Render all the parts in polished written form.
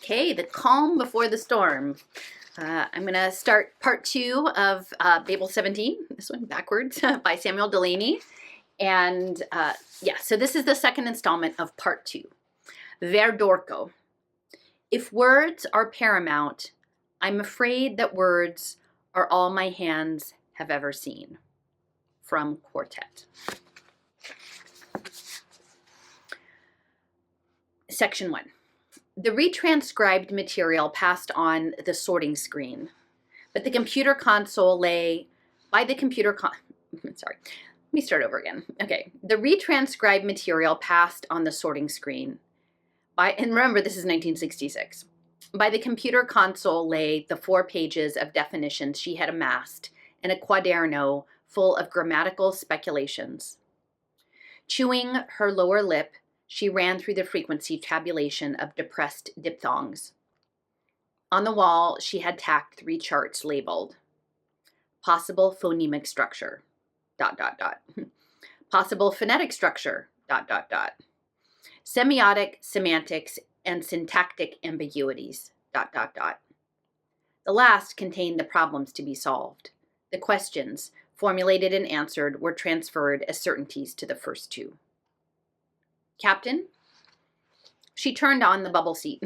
Okay, the calm before the storm. I'm going to start part 2 of Babel 17, this one backwards, by Samuel Delany. And so this is the second installment of part 2. Verdorco. If words are paramount, I'm afraid that words are all my hands have ever seen. From Quartet. Section 1. The retranscribed material passed on the sorting screen, but the computer console lay by the computer sorry, let me start over again. Okay, the retranscribed material passed on the sorting screen. And remember, this is 1966. By the computer console lay the 4 pages of definitions she had amassed in a quaderno full of grammatical speculations. Chewing her lower lip, she ran through the frequency tabulation of depressed diphthongs. On the wall, she had tacked 3 charts labeled possible phonemic structure, ... possible phonetic structure, ... semiotic, semantics, and syntactic ambiguities, ... The last contained the problems to be solved. The questions, formulated and answered, were transferred as certainties to the first 2. Captain? She turned on the bubble seat.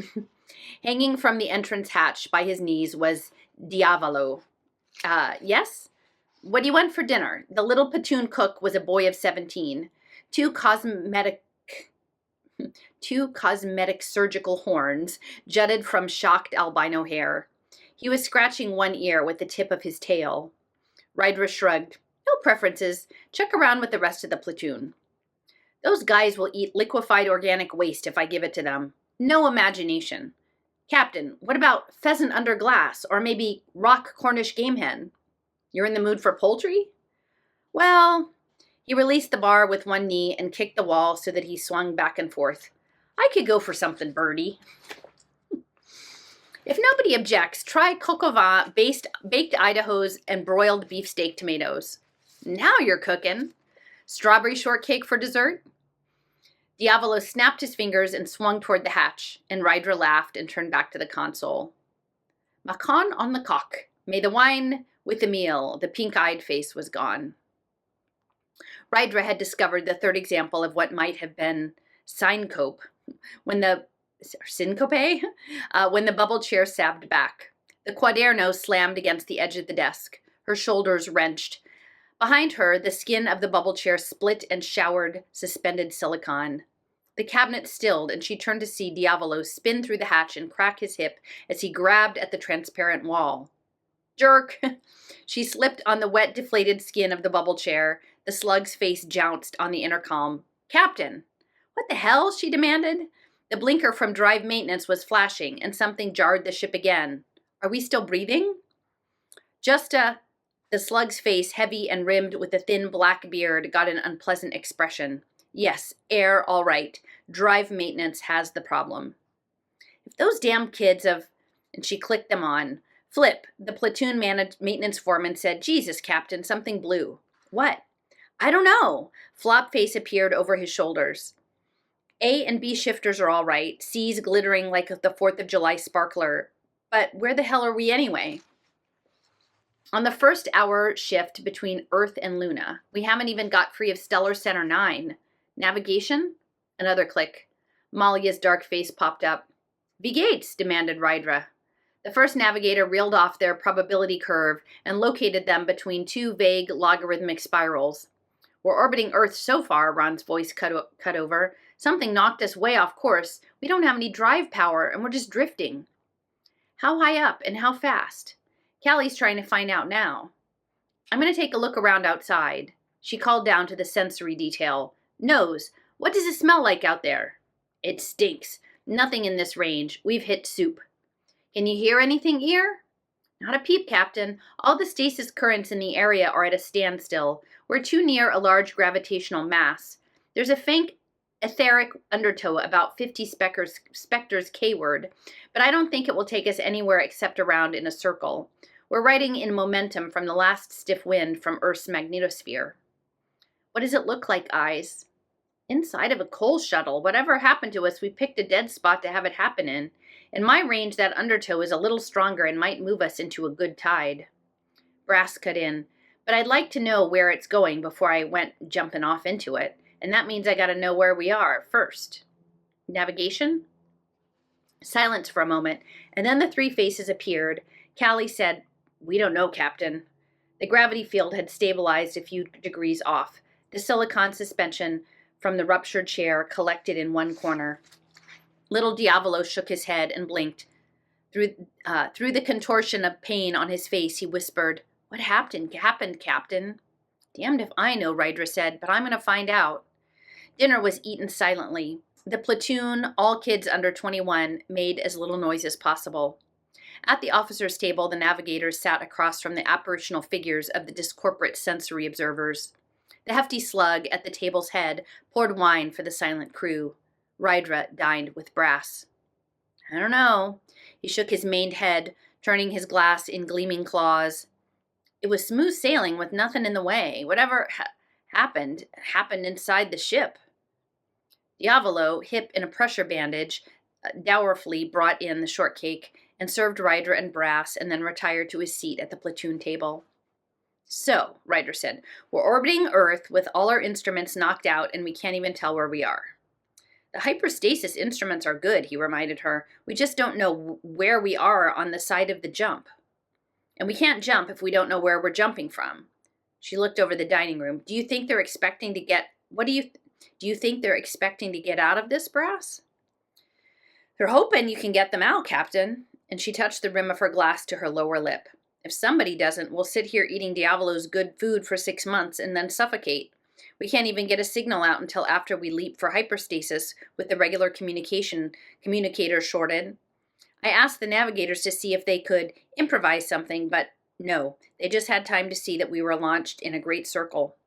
Hanging from the entrance hatch by his knees was Diavolo. Yes? What do you want for dinner? The little platoon cook was a boy of 17. Two cosmetic surgical horns jutted from shocked albino hair. He was scratching one ear with the tip of his tail. Rydra shrugged. No preferences. Check around with the rest of the platoon. Those guys will eat liquefied organic waste if I give it to them. No imagination. Captain, what about pheasant under glass, or maybe rock Cornish game hen? You're in the mood for poultry? Well, he released the bar with one knee and kicked the wall so that he swung back and forth. I could go for something birdy. If nobody objects, try coq au vin, baked Idahos, and broiled beefsteak tomatoes. Now you're cooking. Strawberry shortcake for dessert? Diavolo snapped his fingers and swung toward the hatch, and Rydra laughed and turned back to the console. Macon on the cock. May the wine with the meal. The pink-eyed face was gone. Rydra had discovered the 3rd example of what might have been syncope when the bubble chair sagged back. The quaderno slammed against the edge of the desk. Her shoulders wrenched. Behind her, the skin of the bubble chair split and showered suspended silicon. The cabinet stilled, and she turned to see Diavolo spin through the hatch and crack his hip as he grabbed at the transparent wall. Jerk! She slipped on the wet, deflated skin of the bubble chair. The slug's face jounced on the intercom. Captain! What the hell? She demanded. The blinker from drive maintenance was flashing, and something jarred the ship again. Are we still breathing? The slug's face, heavy and rimmed with a thin black beard, got an unpleasant expression. Yes, air, all right. Drive maintenance has the problem. If those damn kids have... And she clicked them on. Flip, the platoon maintenance foreman said, Jesus, Captain, something blue. What? I don't know. Flopface appeared over his shoulders. A and B shifters are all right. C's glittering like the 4th of July sparkler. But where the hell are we anyway? On the first hour shift between Earth and Luna, we haven't even got free of Stellar Center 9. Navigation? Another click. Malia's dark face popped up. Be Gates, demanded Rydra. The first navigator reeled off their probability curve and located them between 2 vague logarithmic spirals. We're orbiting Earth so far, Ron's voice cut over. Something knocked us way off course. We don't have any drive power, and we're just drifting. How high up and how fast? Callie's trying to find out now. I'm going to take a look around outside. She called down to the sensory detail. Nose, what does it smell like out there? It stinks. Nothing in this range. We've hit soup. Can you hear anything, ear? Not a peep, Captain. All the stasis currents in the area are at a standstill. We're too near a large gravitational mass. There's a faint etheric undertow about 50 specters K-word, but I don't think it will take us anywhere except around in a circle. We're riding in momentum from the last stiff wind from Earth's magnetosphere. What does it look like, Eyes? Inside of a coal shuttle. Whatever happened to us, we picked a dead spot to have it happen in. In my range, that undertow is a little stronger and might move us into a good tide. Brass cut in. But I'd like to know where it's going before I went jumping off into it, and that means I gotta know where we are first. Navigation? Silence for a moment, and then the three faces appeared. Callie said, "We don't know, Captain." The gravity field had stabilized a few degrees off. The silicon suspension from the ruptured chair collected in one corner. Little Diavolo shook his head and blinked. Through the contortion of pain on his face, he whispered, "What happened, Captain?" "Damned if I know," Rydra said, "but I'm going to find out." Dinner was eaten silently. The platoon, all kids under 21, made as little noise as possible. At the officers' table, the navigators sat across from the apparitional figures of the discorporate sensory observers. The hefty slug at the table's head poured wine for the silent crew. Rydra dined with Brass. "I don't know." He shook his maned head, turning his glass in gleaming claws. "It was smooth sailing with nothing in the way. Whatever happened inside the ship." Diavolo, hip in a pressure bandage, dourfully brought in the shortcake and served Rydra and Brass, and then retired to his seat at the platoon table. "So," Rydra said, "we're orbiting Earth with all our instruments knocked out, and we can't even tell where we are." "The hyperstasis instruments are good," he reminded her. "We just don't know where we are on the side of the jump. And we can't jump if we don't know where we're jumping from." She looked over the dining room. "Do you think they're expecting to get out of this, Brass?" "They're hoping you can get them out, Captain." And she touched the rim of her glass to her lower lip. "If somebody doesn't, we'll sit here eating Diavolo's good food for 6 months and then suffocate. We can't even get a signal out until after we leap for hyperstasis with the regular communicator shorted. I asked the navigators to see if they could improvise something, but no, they just had time to see that we were launched in a great circle."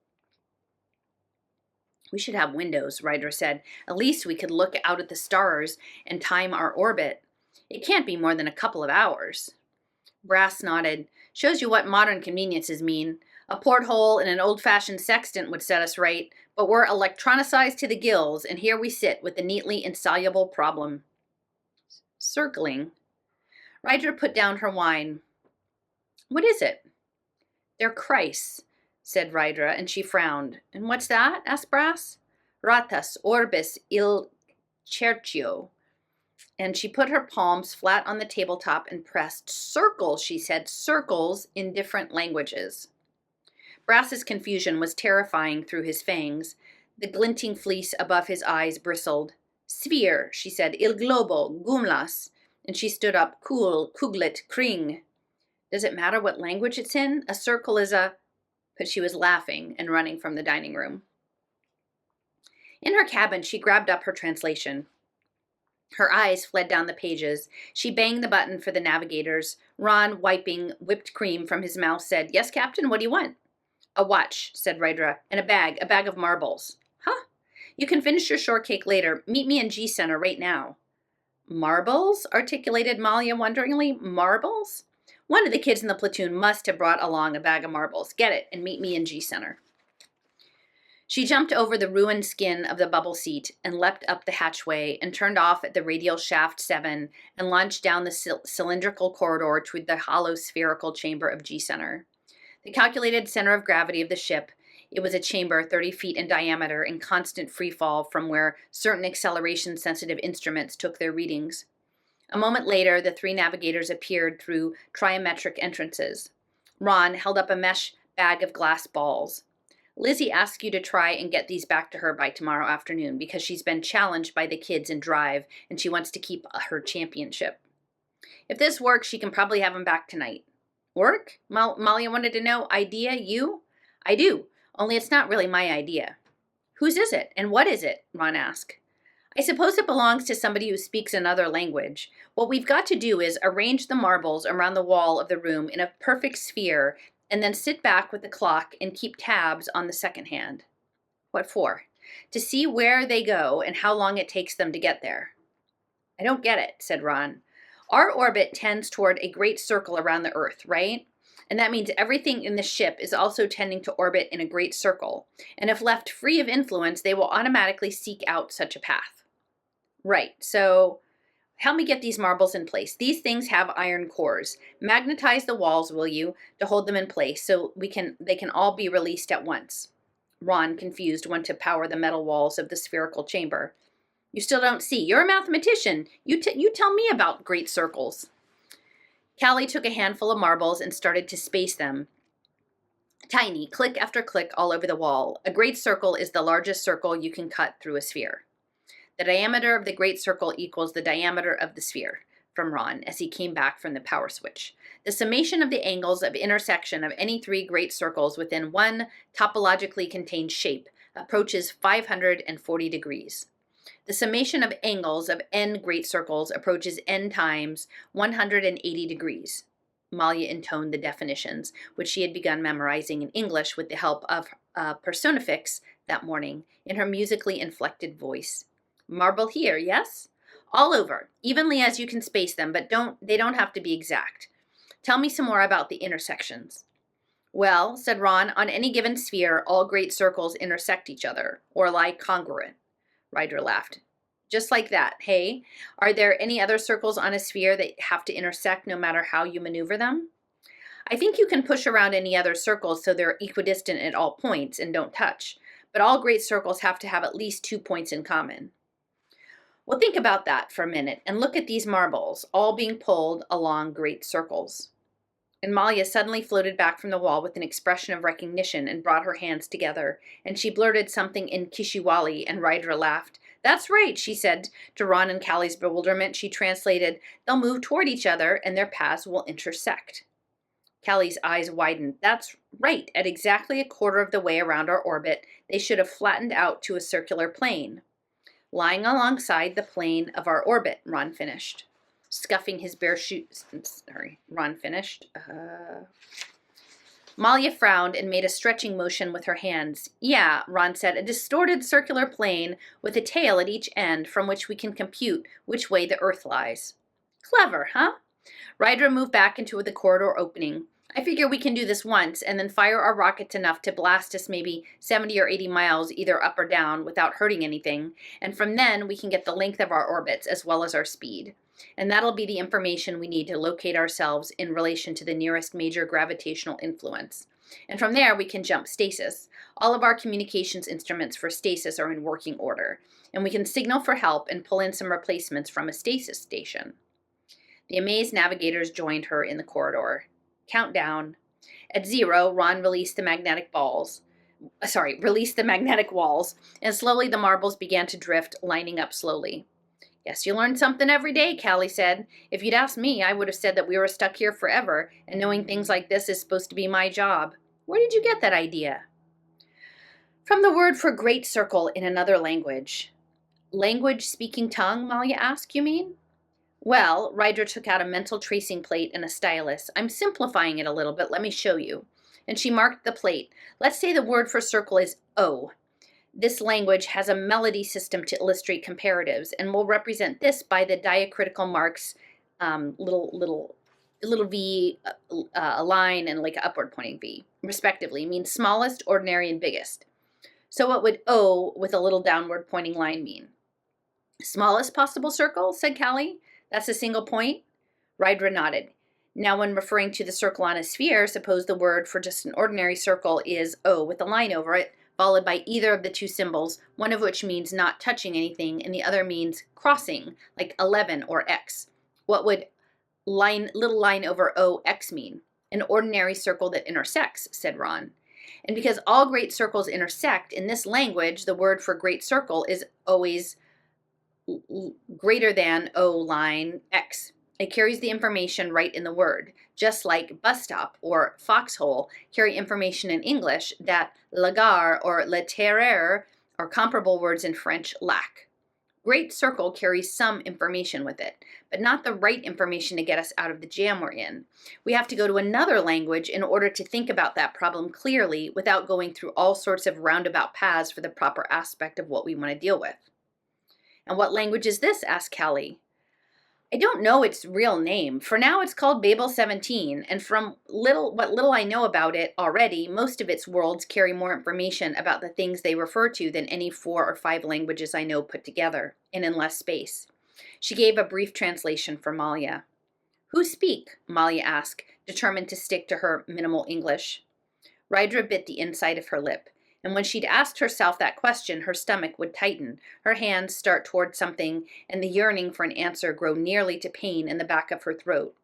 "We should have windows," Rydra said. "At least we could look out at the stars and time our orbit. It can't be more than a couple of hours." Brass nodded. "Shows you what modern conveniences mean. A porthole and an old-fashioned sextant would set us right, but we're electronicized to the gills, and here we sit with the neatly insoluble problem." Circling. Rydra put down her wine. "What is it?" "They're Christ," said Rydra, and she frowned. "And what's that?" asked Brass. "Ratas orbis il cerchio." And she put her palms flat on the tabletop and pressed. "Circles," she said, "circles in different languages." Brass's confusion was terrifying through his fangs. The glinting fleece above his eyes bristled. "Sphere," she said, "il globo, gumlas." And she stood up. Kuglet, kring." "Does it matter what language it's in? A circle is a—" But she was laughing and running from the dining room. In her cabin, she grabbed up her translation. Her eyes fled down the pages. She banged the button for the navigators. Ron, wiping whipped cream from his mouth, said, "Yes, Captain, what do you want?" "A watch," said Rydra, "and a bag of marbles." "Huh? You can finish your shortcake later. Meet me in G Center right now." "Marbles?" articulated Malia wonderingly. "Marbles?" "One of the kids in the platoon must have brought along a bag of marbles. Get it and meet me in G Center." She jumped over the ruined skin of the bubble seat and leapt up the hatchway and turned off at the radial shaft 7 and launched down the cylindrical corridor to the hollow spherical chamber of G Center. The calculated center of gravity of the ship, it was a chamber 30 feet in diameter in constant free fall from where certain acceleration-sensitive instruments took their readings. A moment later, the three navigators appeared through triometric entrances. Ron held up a mesh bag of glass balls. "Lizzie asked you to try and get these back to her by tomorrow afternoon because she's been challenged by the kids in drive and she wants to keep her championship. If this works, she can probably have them back tonight." "Work?" Malia wanted to know. "Idea, you?" "I do, only it's not really my idea." "Whose is it, and what is it?" Ron asked. "I suppose it belongs to somebody who speaks another language. What we've got to do is arrange the marbles around the wall of the room in a perfect sphere and then sit back with the clock and keep tabs on the second hand." "What for?" "To see where they go and how long it takes them to get there." "I don't get it," said Ron. "Our orbit tends toward a great circle around the Earth, right? And that means everything in the ship is also tending to orbit in a great circle. And if left free of influence, they will automatically seek out such a path." "Right, so Help me get these marbles in place. These things have iron cores. Magnetize the walls, will you, to hold them in place so they can all be released at once. Ron, confused, went to power the metal walls of the spherical chamber. You still don't see. You're a mathematician. You tell me about great circles. Callie took a handful of marbles and started to space them. Tiny, click after click all over the wall. A great circle is the largest circle you can cut through a sphere. The diameter of the great circle equals the diameter of the sphere, from Ron, as he came back from the power switch. The summation of the angles of intersection of any three great circles within one topologically contained shape approaches 540 degrees. The summation of angles of n great circles approaches n times 180 degrees. Malia intoned the definitions, which she had begun memorizing in English with the help of Personifix that morning, in her musically inflected voice. Marble here, yes? All over, evenly as you can space them, but they don't have to be exact. Tell me some more about the intersections. Well, said Ron, on any given sphere, all great circles intersect each other, or lie congruent. Ryder laughed. Just like that, hey? Are there any other circles on a sphere that have to intersect no matter how you maneuver them? I think you can push around any other circles so they're equidistant at all points and don't touch, but all great circles have to have at least 2 points in common. Well, think about that for a minute and look at these marbles, all being pulled along great circles. And Malia suddenly floated back from the wall with an expression of recognition and brought her hands together, and she blurted something in Kishiwali, and Ryder laughed. That's right, she said. To Ron and Callie's bewilderment, she translated, they'll move toward each other and their paths will intersect. Callie's eyes widened. That's right, at exactly a quarter of the way around our orbit, they should have flattened out to a circular plane. Lying alongside the plane of our orbit, Ron finished. Scuffing his bare shoes. Ron finished. Malia frowned and made a stretching motion with her hands. Yeah, Ron said, a distorted circular plane with a tail at each end from which we can compute which way the Earth lies. Clever, huh? Ryder moved back into the corridor opening. I figure we can do this once and then fire our rockets enough to blast us maybe 70 or 80 miles either up or down without hurting anything, and from then we can get the length of our orbits as well as our speed. And that'll be the information we need to locate ourselves in relation to the nearest major gravitational influence. And from there we can jump stasis. All of our communications instruments for stasis are in working order, and we can signal for help and pull in some replacements from a stasis station. The amazed navigators joined her in the corridor. Countdown. At 0, Ron released the magnetic walls, and slowly the marbles began to drift, lining up slowly. Guess you learn something every day, Callie said. If you'd asked me, I would have said that we were stuck here forever, and knowing things like this is supposed to be my job. Where did you get that idea? From the word for great circle in another language. Language speaking tongue, Malia asked, you mean? Well, Ryder took out a mental tracing plate and a stylus. I'm simplifying it a little bit. Let me show you. And she marked the plate. Let's say the word for circle is O. This language has a melody system to illustrate comparatives, and we'll represent this by the diacritical marks, little V, a line, and like an upward pointing V, respectively, means smallest, ordinary, and biggest. So what would O with a little downward pointing line mean? Smallest possible circle, said Callie. That's a single point? Ryder nodded. Now when referring to the circle on a sphere, suppose the word for just an ordinary circle is O with a line over it, followed by either of the two symbols, one of which means not touching anything and the other means crossing, like 11 or X. What would little line over O X mean? An ordinary circle that intersects, said Ron. And because all great circles intersect, in this language, the word for great circle is always greater than O line X. It carries the information right in the word, just like bus stop or foxhole carry information in English that la gare or le terraire or comparable words in French lack. Great circle carries some information with it, but not the right information to get us out of the jam we're in. We have to go to another language in order to think about that problem clearly without going through all sorts of roundabout paths for the proper aspect of what we want to deal with. And what language is this? Asked Callie. I don't know its real name. For now it's called Babel 17, and from what little I know about it already, most of its worlds carry more information about the things they refer to than any 4 or 5 languages I know put together, and in less space. She gave a brief translation for Malia. Who speak? Malia asked, determined to stick to her minimal English. Rydra bit the inside of her lip, and when she'd asked herself that question, her stomach would tighten, her hands start toward something, and the yearning for an answer grow nearly to pain in the back of her throat.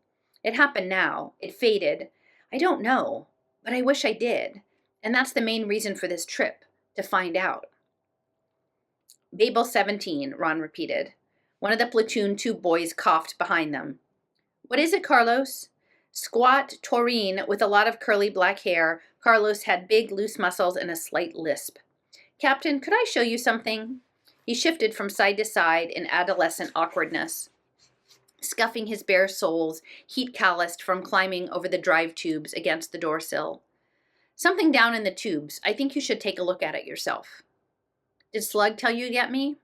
It happened now. It faded. I don't know, but I wish I did. And that's the main reason for this trip, to find out. Babel 17, Ron repeated. One of the platoon 2 boys coughed behind them. What is it, Carlos? Squat, taurine, with a lot of curly black hair, Carlos had big, loose muscles and a slight lisp. Captain, could I show you something? He shifted from side to side in adolescent awkwardness, scuffing his bare soles, heat calloused from climbing over the drive tubes against the door sill. Something down in the tubes. I think you should take a look at it yourself. Did Slug tell you to get me?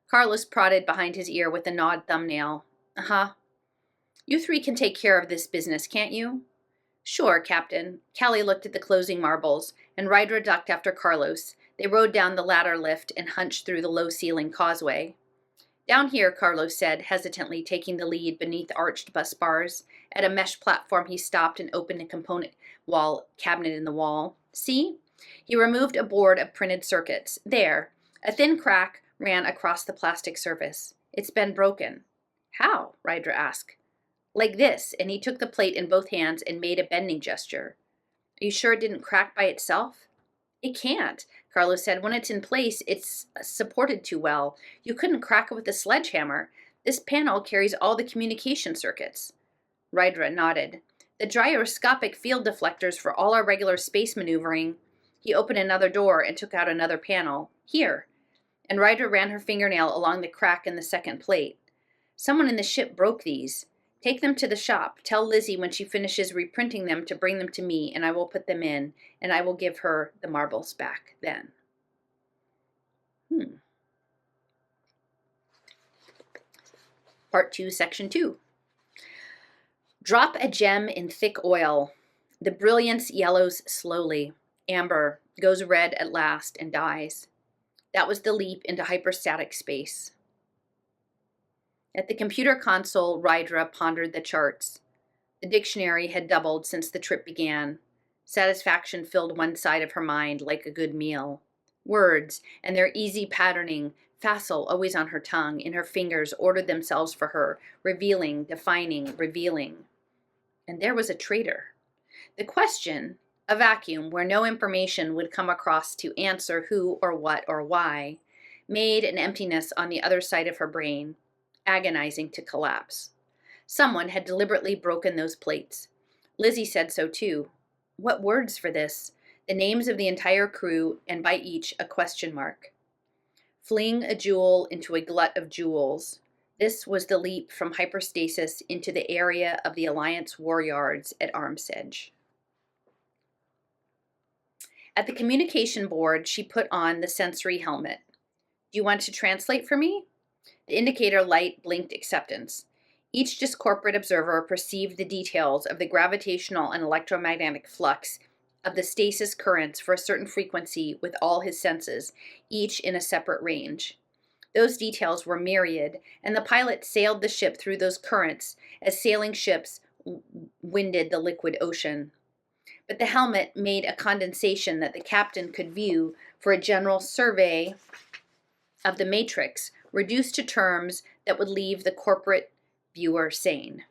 Carlos prodded behind his ear with a gnawed thumbnail. Uh-huh. You 3 can take care of this business, can't you? Sure, Captain. Callie looked at the closing marbles, and Rydra ducked after Carlos. They rode down the ladder lift and hunched through the low-ceiling causeway. Down here, Carlos said, hesitantly taking the lead beneath arched bus bars. At a mesh platform, he stopped and opened a component wall cabinet in the wall. See? He removed a board of printed circuits. There. A thin crack ran across the plastic surface. It's been broken. How? Rydra asked. Like this, and he took the plate in both hands and made a bending gesture. Are you sure it didn't crack by itself? It can't, Carlos said. When it's in place, it's supported too well. You couldn't crack it with a sledgehammer. This panel carries all the communication circuits. Rydra nodded. The gyroscopic field deflectors for all our regular space maneuvering. He opened another door and took out another panel. Here. And Rydra ran her fingernail along the crack in the second plate. Someone in the ship broke these. Take them to the shop. Tell Lizzie when she finishes reprinting them to bring them to me, and I will put them in, and I will give her the marbles back then. Part 2, Section 2. Drop a gem in thick oil. The brilliance yellows slowly. Amber goes red at last and dies. That was the leap into hyperstatic space. At the computer console, Rydra pondered the charts. The dictionary had doubled since the trip began. Satisfaction filled one side of her mind like a good meal. Words and their easy patterning, facile, always on her tongue, in her fingers, ordered themselves for her, revealing, defining, revealing. And there was a traitor. The question, a vacuum where no information would come across to answer who or what or why, made an emptiness on the other side of her brain, agonizing to collapse. Someone had deliberately broken those plates. Lizzie said so too. What words for this? The names of the entire crew, and by each a question mark. Fling a jewel into a glut of jewels. This was the leap from hyperstasis into the area of the Alliance war yards at Arm's Edge. At the communication board, she put on the sensory helmet. Do you want to translate for me? The indicator light blinked acceptance. Each discorporate observer perceived the details of the gravitational and electromagnetic flux of the stasis currents for a certain frequency with all his senses, each in a separate range. Those details were myriad, and the pilot sailed the ship through those currents as sailing ships winded the liquid ocean. But the helmet made a condensation that the captain could view for a general survey of the matrix, reduced to terms that would leave the corporate viewer sane.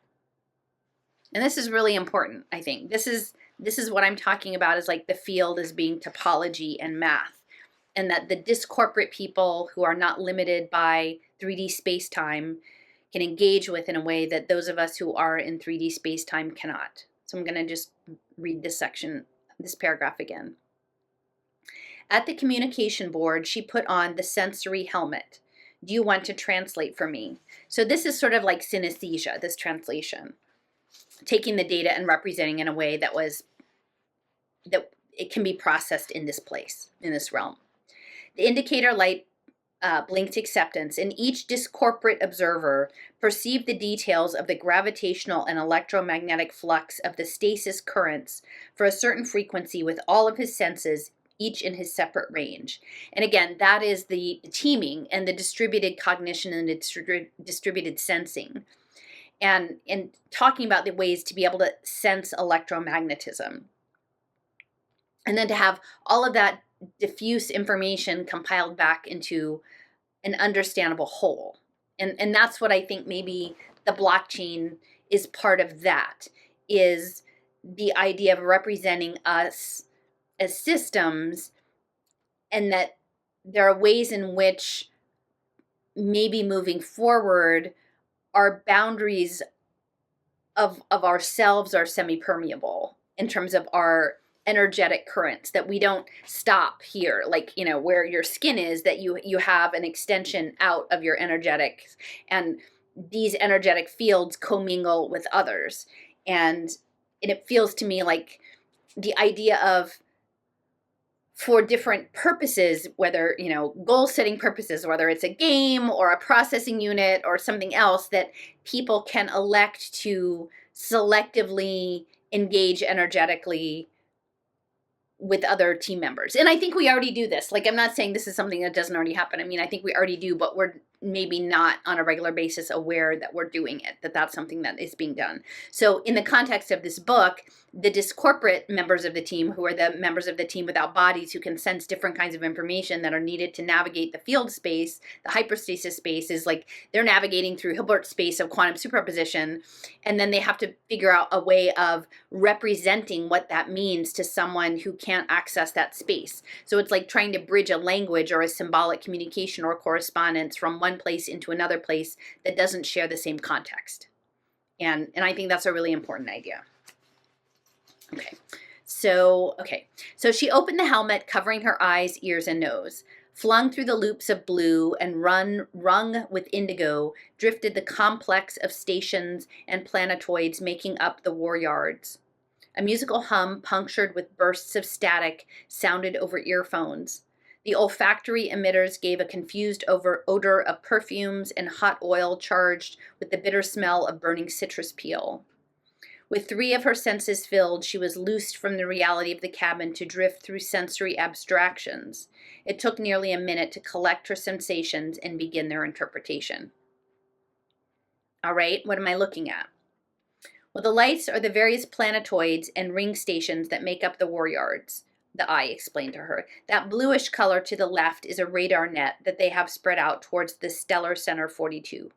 And this is really important, I think. This is what I'm talking about, is like the field as being topology and math, and that the discorporate people who are not limited by 3D space-time can engage with in a way that those of us who are in 3D space-time cannot. So I'm going to just read this section, this paragraph again. At the communication board, she put on the sensory helmet. Do you want to translate for me? So this is sort of like synesthesia, this translation. Taking the data and representing in a way that it can be processed in this place, in this realm. The indicator light blinked acceptance, and each discorporate observer perceived the details of the gravitational and electromagnetic flux of the stasis currents for a certain frequency with all of his senses, each in his separate range. And again, that is the teaming and the distributed cognition and the distributed sensing. And talking about the ways to be able to sense electromagnetism. And then to have all of that diffuse information compiled back into an understandable whole. And that's what I think maybe the blockchain is part of, that is the idea of representing us as systems, and that there are ways in which maybe moving forward our boundaries of ourselves are semi-permeable in terms of our energetic currents, that we don't stop here, like, you know, where your skin is, that you have an extension out of your energetics, and these energetic fields commingle with others. And it feels to me like the idea of, for different purposes, whether, you know, goal setting purposes, whether it's a game or a processing unit or something else, that people can elect to selectively engage energetically with other team members. And I think we already do this. Like, I'm not saying this is something that doesn't already happen. I mean, I think we already do, but we're maybe not on a regular basis aware that we're doing it, that that's something that is being done. So in the context of this book, the discorporate members of the team, who are the members of the team without bodies, who can sense different kinds of information that are needed to navigate the field space, the hyperstasis space, is like they're navigating through Hilbert space of quantum superposition. And then they have to figure out a way of representing what that means to someone who can't access that space. So it's like trying to bridge a language or a symbolic communication or correspondence from one place into another place that doesn't share the same context. And I think that's a really important idea. So she opened the helmet, covering her eyes, ears, and nose. Flung through the loops of blue and rung with indigo, drifted the complex of stations and planetoids making up the war yards. A musical hum, punctured with bursts of static, sounded over earphones. The olfactory emitters gave a confused odor of perfumes and hot oil charged with the bitter smell of burning citrus peel. With 3 of her senses filled, she was loosed from the reality of the cabin to drift through sensory abstractions. It took nearly a minute to collect her sensations and begin their interpretation. All right, what am I looking at? Well, the lights are the various planetoids and ring stations that make up the war yards, the eye explained to her. That bluish color to the left is a radar net that they have spread out towards the stellar center 42.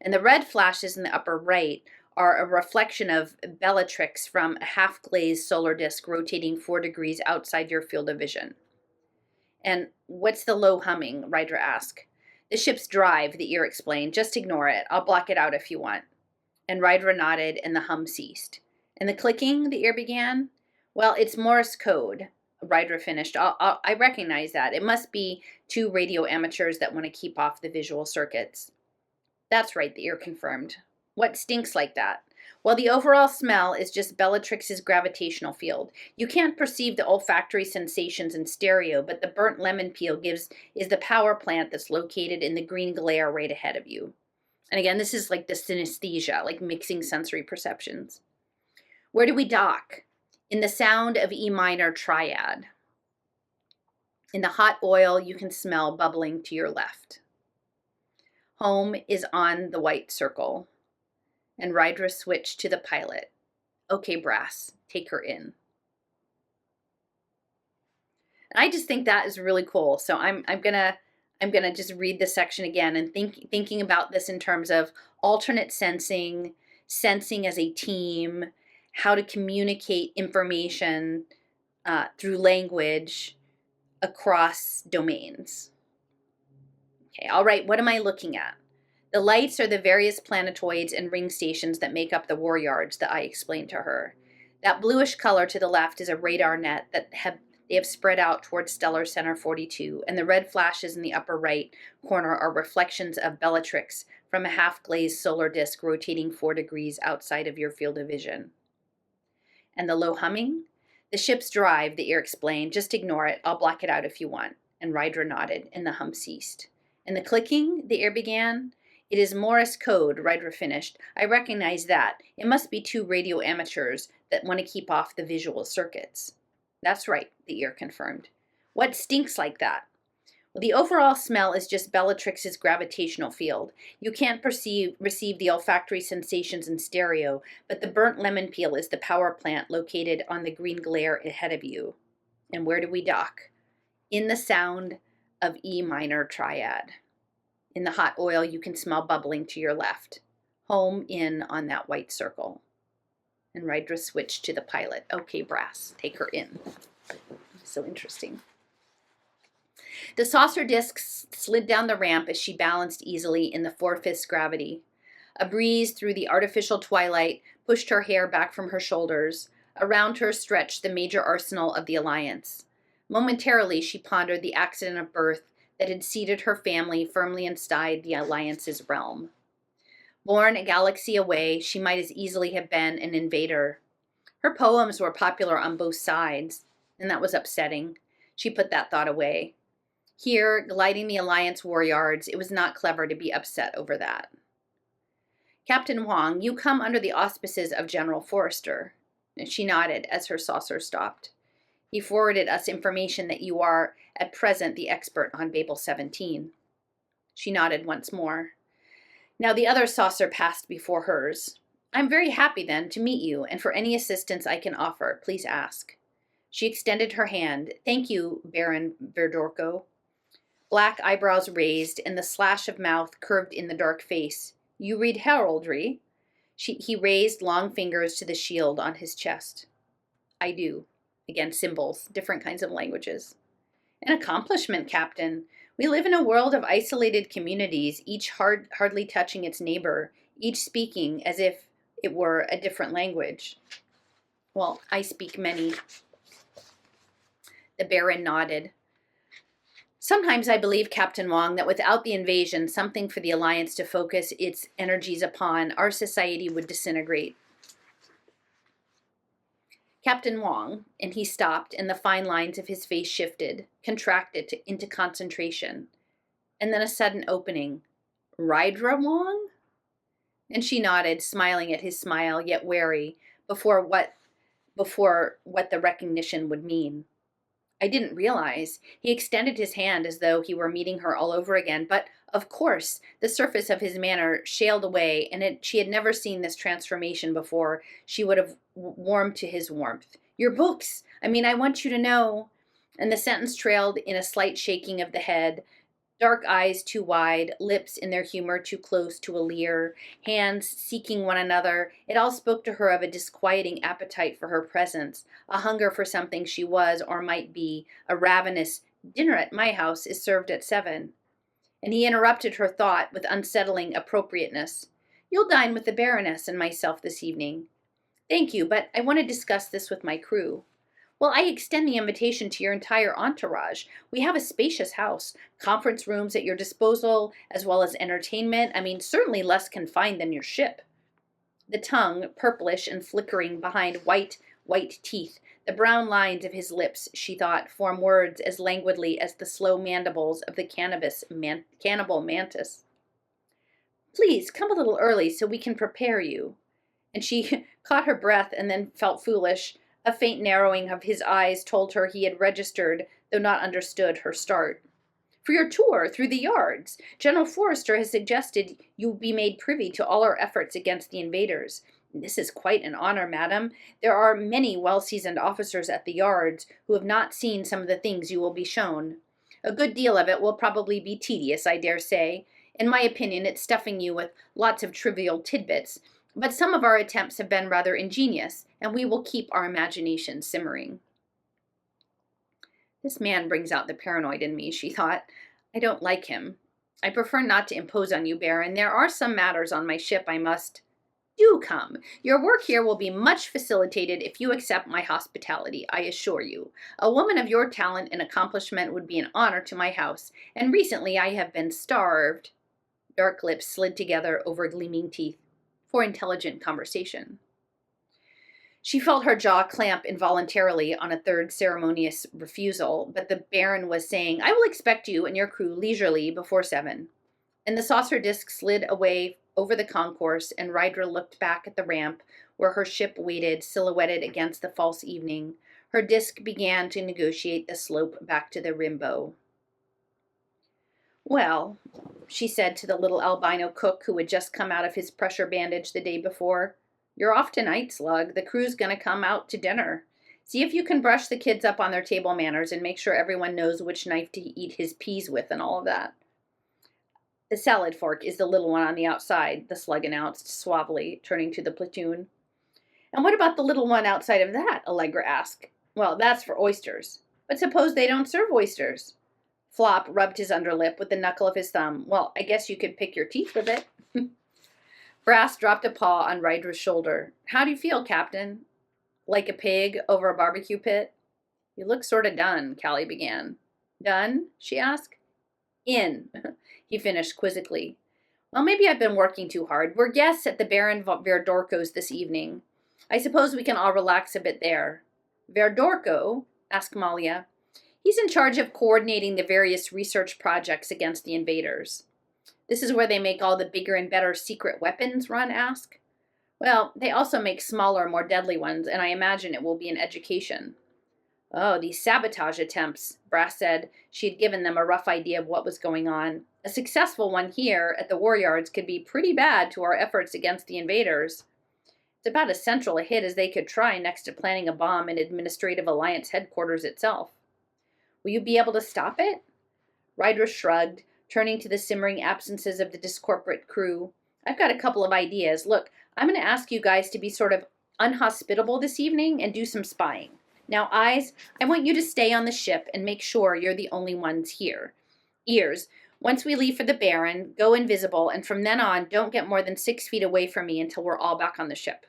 And the red flashes in the upper right are a reflection of Bellatrix from a half-glazed solar disk rotating 4 degrees outside your field of vision. And what's the low humming? Rydra asked. The ship's drive, the ear explained. Just ignore it. I'll block it out if you want. And Rydra nodded, and the hum ceased. And the clicking, the ear began? Well, it's Morse code, Rydra finished. I recognize that. It must be 2 radio amateurs that want to keep off the visual circuits. That's right, the ear confirmed. What stinks like that? Well, the overall smell is just Bellatrix's gravitational field. You can't perceive the olfactory sensations in stereo, but the burnt lemon peel is the power plant that's located in the green glare right ahead of you. And again, this is like the synesthesia, like mixing sensory perceptions. Where do we dock? In the sound of E minor triad. In the hot oil you can smell bubbling to your left. Home is on the white circle. And Rydra switched to the pilot. Okay, Brass, take her in. And I just think that is really cool. So I'm gonna just read this section again and thinking about this in terms of alternate sensing as a team, how to communicate information through language across domains. Okay, all right, what am I looking at? The lights are the various planetoids and ring stations that make up the war yards, the eye explained to her. That bluish color to the left is a radar net that they have spread out towards stellar center 42, and the red flashes in the upper right corner are reflections of Bellatrix from a half-glazed solar disk rotating 4 degrees outside of your field of vision. And the low humming? The ship's drive, the ear explained. Just ignore it. I'll block it out if you want. And Rydra nodded, and the hum ceased. And the clicking, the ear began. It is Morse code, Rydra finished. I recognize that. It must be 2 radio amateurs that want to keep off the visual circuits. That's right, the ear confirmed. What stinks like that? Well, the overall smell is just Bellatrix's gravitational field. You can't receive the olfactory sensations in stereo, but the burnt lemon peel is the power plant located on the green glare ahead of you. And where do we dock? In the sound of E minor triad. In the hot oil you can smell bubbling to your left. Home in on that white circle. And Rydra switched to the pilot. Okay, Brass, take her in. So interesting. The saucer disc slid down the ramp as she balanced easily in the 4/5 gravity. A breeze through the artificial twilight pushed her hair back from her shoulders. Around her stretched the major arsenal of the Alliance. Momentarily, she pondered the accident of birth that had seated her family firmly inside the Alliance's realm. Born a galaxy away, she might as easily have been an invader. Her poems were popular on both sides, and that was upsetting. She put that thought away. Here, gliding the Alliance war yards, it was not clever to be upset over that. Captain Wong, you come under the auspices of General Forrester. She nodded as her saucer stopped. He forwarded us information that you are, at present, the expert on Babel 17. She nodded once more. Now the other saucer passed before hers. I'm very happy, then, to meet you, and for any assistance I can offer, please ask. She extended her hand. Thank you, Baron Verdorko. Black eyebrows raised, and the slash of mouth curved in the dark face. You read heraldry? He raised long fingers to the shield on his chest. I do. Again, symbols, different kinds of languages. An accomplishment, Captain. We live in a world of isolated communities, each hardly touching its neighbor, each speaking as if it were a different language. Well, I speak many. The Baron nodded. Sometimes I believe, Captain Wong, that without the invasion, something for the Alliance to focus its energies upon, our society would disintegrate. Captain Wong, and he stopped, and the fine lines of his face shifted, contracted into concentration, and then a sudden opening. Rydra Wong? And she nodded, smiling at his smile, yet wary, before what the recognition would mean. I didn't realize. He extended his hand as though he were meeting her all over again, but of course, the surface of his manner shaled away, and she had never seen this transformation before. She would have warmed to his warmth. Your books! I want you to know. And the sentence trailed in a slight shaking of the head. Dark eyes too wide, lips in their humor too close to a leer, hands seeking one another. It all spoke to her of a disquieting appetite for her presence, a hunger for something she was or might be, a ravenous, dinner at my house is served at 7. And he interrupted her thought with unsettling appropriateness. You'll dine with the Baroness and myself this evening. Thank you, but I want to discuss this with my crew. Well, I extend the invitation to your entire entourage. We have a spacious house, conference rooms at your disposal, as well as entertainment. Certainly less confined than your ship. The tongue, purplish and flickering behind white teeth, the brown lines of his lips, she thought, form words as languidly as the slow mandibles of the cannibal mantis. Please, come a little early so we can prepare you. And she caught her breath and then felt foolish. A faint narrowing of his eyes told her he had registered, though not understood, her start. For your tour through the yards, General Forrester has suggested you be made privy to all our efforts against the invaders. This is quite an honor, madam. There are many well-seasoned officers at the yards who have not seen some of the things you will be shown. A good deal of it will probably be tedious, I dare say. In my opinion, it's stuffing you with lots of trivial tidbits. But some of our attempts have been rather ingenious, and we will keep our imagination simmering. This man brings out the paranoid in me, she thought. I don't like him. I prefer not to impose on you, Baron. There are some matters on my ship I must... Do come. Your work here will be much facilitated if you accept my hospitality, I assure you. A woman of your talent and accomplishment would be an honor to my house, and recently I have been starved. Dark lips slid together over gleaming teeth. For intelligent conversation. She felt her jaw clamp involuntarily on a third ceremonious refusal, but the Baron was saying, I will expect you and your crew leisurely before 7. And the saucer disc slid away over the concourse, and Rydra looked back at the ramp where her ship waited, silhouetted against the false evening. Her disk began to negotiate the slope back to the rimbo. "Well," she said to the little albino cook who had just come out of his pressure bandage the day before, "you're off tonight, Slug. The crew's gonna come out to dinner. See if you can brush the kids up on their table manners and make sure everyone knows which knife to eat his peas with and all of that." "The salad fork is the little one on the outside," the Slug announced suavely, turning to the platoon. "And what about the little one outside of that?" Allegra asked. "Well, that's for oysters. But suppose they don't serve oysters?" Flop rubbed his underlip with the knuckle of his thumb. "Well, I guess you could pick your teeth with it." Brass dropped a paw on Ryder's shoulder. "How do you feel, Captain?" "Like a pig over a barbecue pit?" "You look sort of done," Callie began. "Done?" she asked. "In," he finished quizzically. "Well, maybe I've been working too hard. We're guests at the Baron Verdorko's this evening. I suppose we can all relax a bit there." "Verdorko?" asked Malia. "He's in charge of coordinating the various research projects against the invaders." "This is where they make all the bigger and better secret weapons?" Ron asked. "Well, they also make smaller, more deadly ones, and I imagine it will be an education." "Oh, these sabotage attempts," Brass said. She had given them a rough idea of what was going on. "A successful one here at the war yards could be pretty bad to our efforts against the invaders. It's about as central a hit as they could try next to planting a bomb in Administrative Alliance headquarters itself." "Will you be able to stop it?" Ryder shrugged, turning to the simmering absences of the discorporate crew. "I've got a couple of ideas. Look, I'm going to ask you guys to be sort of unhospitable this evening and do some spying. Now, eyes, I want you to stay on the ship and make sure you're the only ones here. Ears, once we leave for the Baron, go invisible, and from then on, don't get more than 6 feet away from me until we're all back on the ship.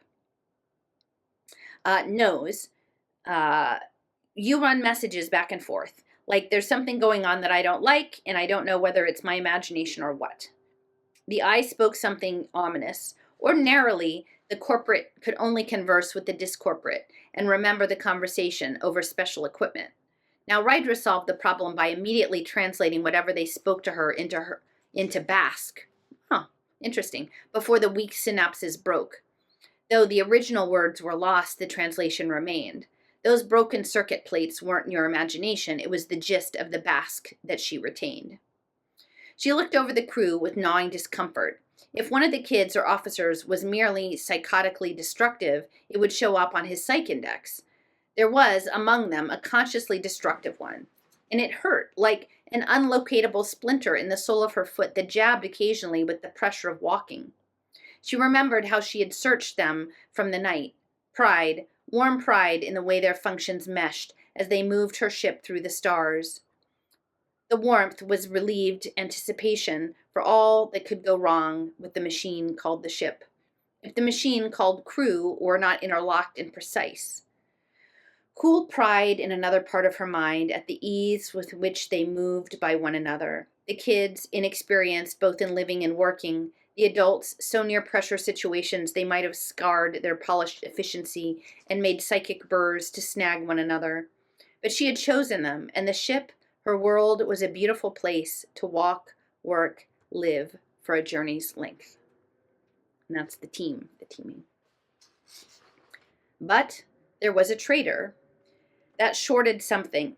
Nose, you run messages back and forth. Like there's something going on that I don't like, and I don't know whether it's my imagination or what." The eye spoke something ominous. Ordinarily, the corporate could only converse with the discorporate and remember the conversation over special equipment. Now Rydra solved the problem by immediately translating whatever they spoke to her into Basque. Interesting. Before the weak synapses broke. Though the original words were lost, the translation remained. Those broken circuit plates weren't your imagination. It was the gist of the Basque that she retained. She looked over the crew with gnawing discomfort. If one of the kids or officers was merely psychotically destructive, it would show up on his psych index. There was, among them, a consciously destructive one. And it hurt, like an unlocatable splinter in the sole of her foot that jabbed occasionally with the pressure of walking. She remembered how she had searched them from the night. Pride, warm pride in the way their functions meshed as they moved her ship through the stars. The warmth was relieved anticipation for all that could go wrong with the machine called the ship, if the machine called crew were not interlocked and precise. Cool pride in another part of her mind at the ease with which they moved by one another. The kids, inexperienced both in living and working, the adults, so near pressure situations they might have scarred their polished efficiency and made psychic burrs to snag one another. But she had chosen them, and the ship, her world, was a beautiful place to walk, work, live for a journey's length. And that's the teaming. But there was a traitor. That shorted something.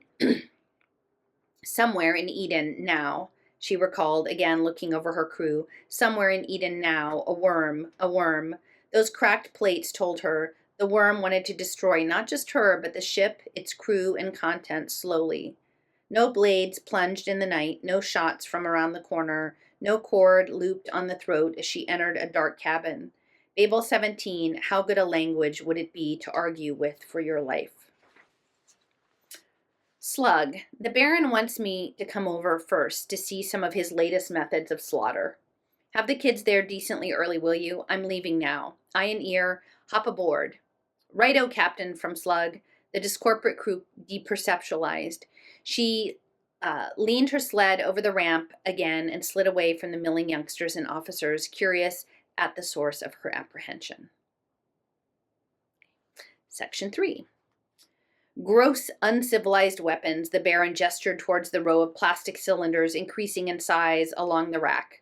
Somewhere in Eden now, she recalled, again looking over her crew. Somewhere in Eden now, a worm. Those cracked plates told her the worm wanted to destroy not just her, but the ship, its crew, and contents slowly. No blades plunged in the night, no shots from around the corner, no cord looped on the throat as she entered a dark cabin. Babel 17, how good a language would it be to argue with for your life? Slug, the Baron wants me to come over first to see some of his latest methods of slaughter. Have the kids there decently early, will you? I'm leaving now. Eye and ear, hop aboard. Righto, Captain, from Slug. The discorporate crew deperceptualized. She leaned her sled over the ramp again and slid away from the milling youngsters and officers, curious at the source of her apprehension. Section 3. Gross, uncivilized weapons, the Baron gestured towards the row of plastic cylinders increasing in size along the rack.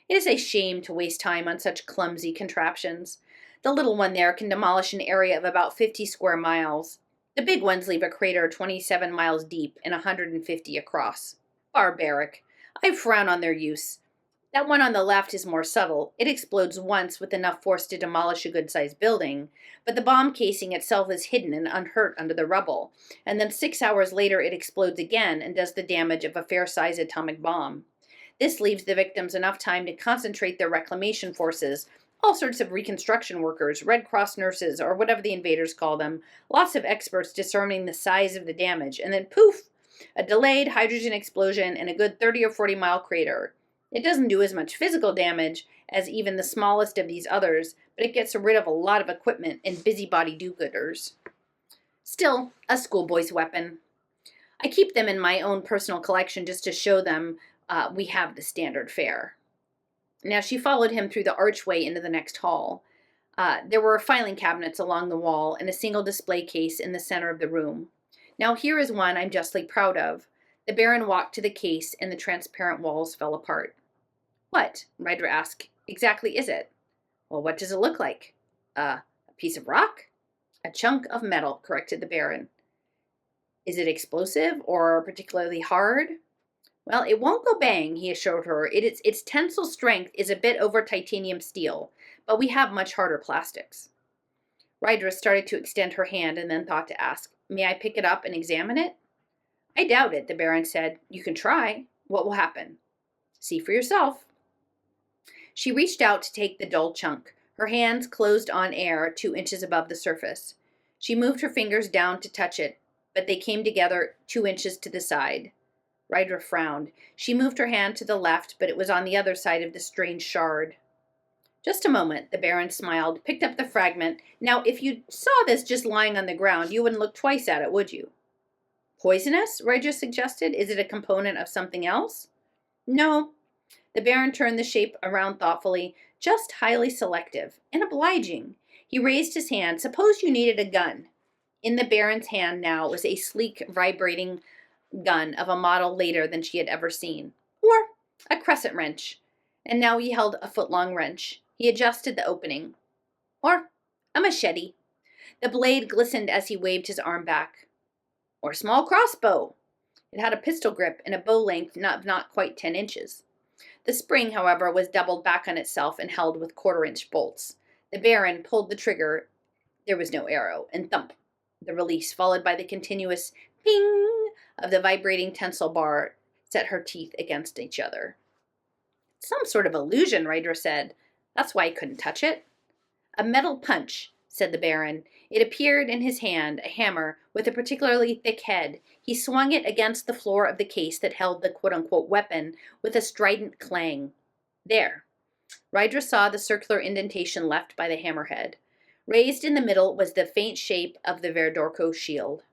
It is a shame to waste time on such clumsy contraptions. The little one there can demolish an area of about 50 square miles. The big ones leave a crater 27 miles deep and 150 across. Barbaric. I frown on their use. That one on the left is more subtle. It explodes once with enough force to demolish a good-sized building, but the bomb casing itself is hidden and unhurt under the rubble. And then 6 hours later it explodes again and does the damage of a fair-sized atomic bomb. This leaves the victims enough time to concentrate their reclamation forces, all sorts of reconstruction workers, Red Cross nurses, or whatever the invaders call them, lots of experts discerning the size of the damage, and then poof, a delayed hydrogen explosion and a good 30 or 40 mile crater. It doesn't do as much physical damage as even the smallest of these others, but it gets rid of a lot of equipment and busybody do-gooders. Still, a schoolboy's weapon. I keep them in my own personal collection just to show them we have the standard fare. Now, she followed him through the archway into the next hall. There were filing cabinets along the wall and a single display case in the center of the room. Now, here is one I'm justly proud of. The Baron walked to the case and the transparent walls fell apart. What? Ryder asked. Exactly is it? Well, what does it look like? A piece of rock? A chunk of metal, corrected the Baron. Is it explosive or particularly hard? Well, it won't go bang, he assured her. Its tensile strength is a bit over titanium steel, but we have much harder plastics. Ryder started to extend her hand and then thought to ask, May I pick it up and examine it? I doubt it, the Baron said. You can try. What will happen? See for yourself. She reached out to take the dull chunk. Her hands closed on air 2 inches above the surface. She moved her fingers down to touch it, but they came together 2 inches to the side. Ryder frowned. She moved her hand to the left, but it was on the other side of the strange shard. Just a moment, the Baron smiled, picked up the fragment. Now, if you saw this just lying on the ground, you wouldn't look twice at it, would you? Poisonous, Ryder suggested. Is it a component of something else? No. The Baron turned the shape around thoughtfully. Just highly selective and obliging. He raised his hand. Suppose you needed a gun. In the Baron's hand now was a sleek, vibrating gun of a model later than she had ever seen. Or a crescent wrench. And now he held a foot-long wrench. He adjusted the opening. Or a machete. The blade glistened as he waved his arm back. Or a small crossbow. It had a pistol grip and a bow length not quite 10 inches. The spring, however, was doubled back on itself and held with 1/4-inch bolts. The Baron pulled the trigger. There was no arrow, and thump. The release, followed by the continuous ping of the vibrating tensile bar, set her teeth against each other. Some sort of illusion, Ryder said. That's why I couldn't touch it. A metal punch, said the Baron. It appeared in his hand, a hammer with a particularly thick head. He swung it against the floor of the case that held the quote-unquote weapon with a strident clang. There. Ryder saw the circular indentation left by the hammerhead. Raised in the middle was the faint shape of the Verdorco shield.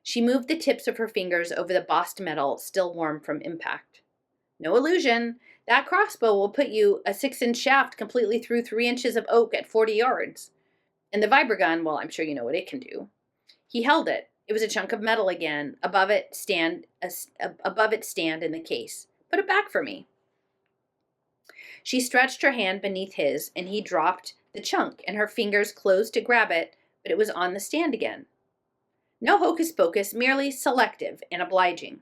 She moved the tips of her fingers over the bossed metal, still warm from impact. No illusion. That crossbow will put you a 6-inch shaft completely through 3 inches of oak at 40 yards. And the vibrogun, well, I'm sure you know what it can do. He held it. It was a chunk of metal again. Above it stand in the case. Put it back for me. She stretched her hand beneath his, and he dropped the chunk, and her fingers closed to grab it, but it was on the stand again. No hocus pocus, merely selective and obliging.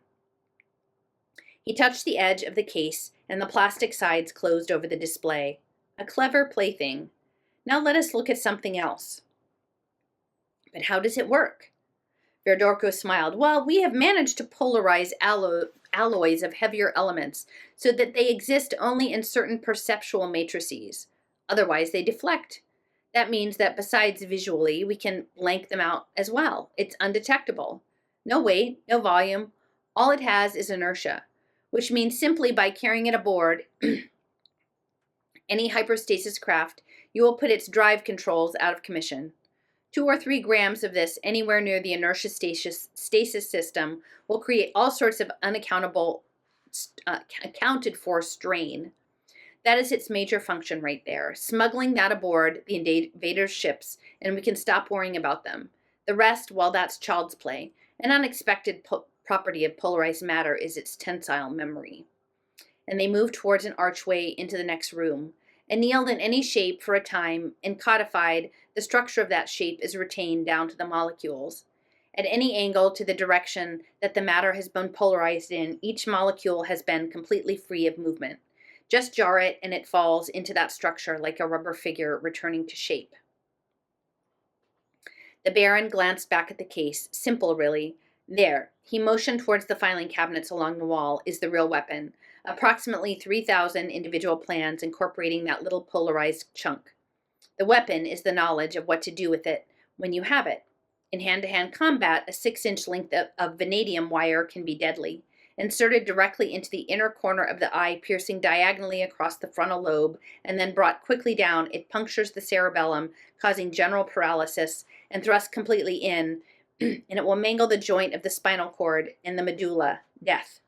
He touched the edge of the case, and the plastic sides closed over the display. A clever plaything. Now let us look at something else. But how does it work? Verdorco smiled. Well, we have managed to polarize alloys of heavier elements so that they exist only in certain perceptual matrices. Otherwise, they deflect. That means that besides visually, we can blank them out as well. It's undetectable. No weight, no volume. All it has is inertia, which means simply by carrying it aboard any hyperstasis craft, you will put its drive controls out of commission. 2 or 3 grams of this anywhere near the inertia stasis system will create all sorts of accounted for strain. That is its major function right there. Smuggling that aboard the invaders' ships, and we can stop worrying about them. The rest, well, that's child's play. An unexpected property of polarized matter is its tensile memory. And they moved towards an archway into the next room. Annealed in any shape for a time and codified, the structure of that shape is retained down to the molecules. At any angle to the direction that the matter has been polarized in, each molecule has been completely free of movement. Just jar it and it falls into that structure like a rubber figure returning to shape. The Baron glanced back at the case. Simple, really. There, he motioned towards the filing cabinets along the wall, is the real weapon. Approximately 3,000 individual plans incorporating that little polarized chunk. The weapon is the knowledge of what to do with it when you have it. In hand-to-hand combat, a 6-inch length of vanadium wire can be deadly. Inserted directly into the inner corner of the eye, piercing diagonally across the frontal lobe, and then brought quickly down, it punctures the cerebellum, causing general paralysis, and thrust completely in, and it will mangle the joint of the spinal cord and the medulla, death.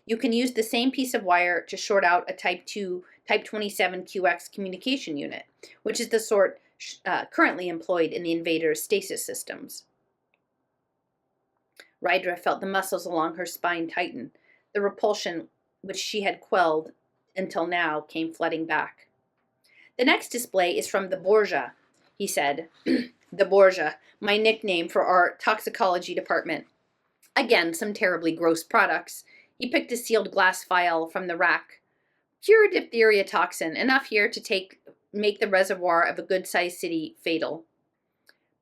You can use the same piece of wire to short out a Type 27 QX communication unit, which is the sort currently employed in the invader's stasis systems. Rydra felt the muscles along her spine tighten. The repulsion which she had quelled until now came flooding back. The next display is from the Borgia, he said. The Borgia, my nickname for our toxicology department. Again, some terribly gross products. He picked a sealed glass vial from the rack. Pure diphtheria toxin, enough here to make the reservoir of a good-sized city fatal.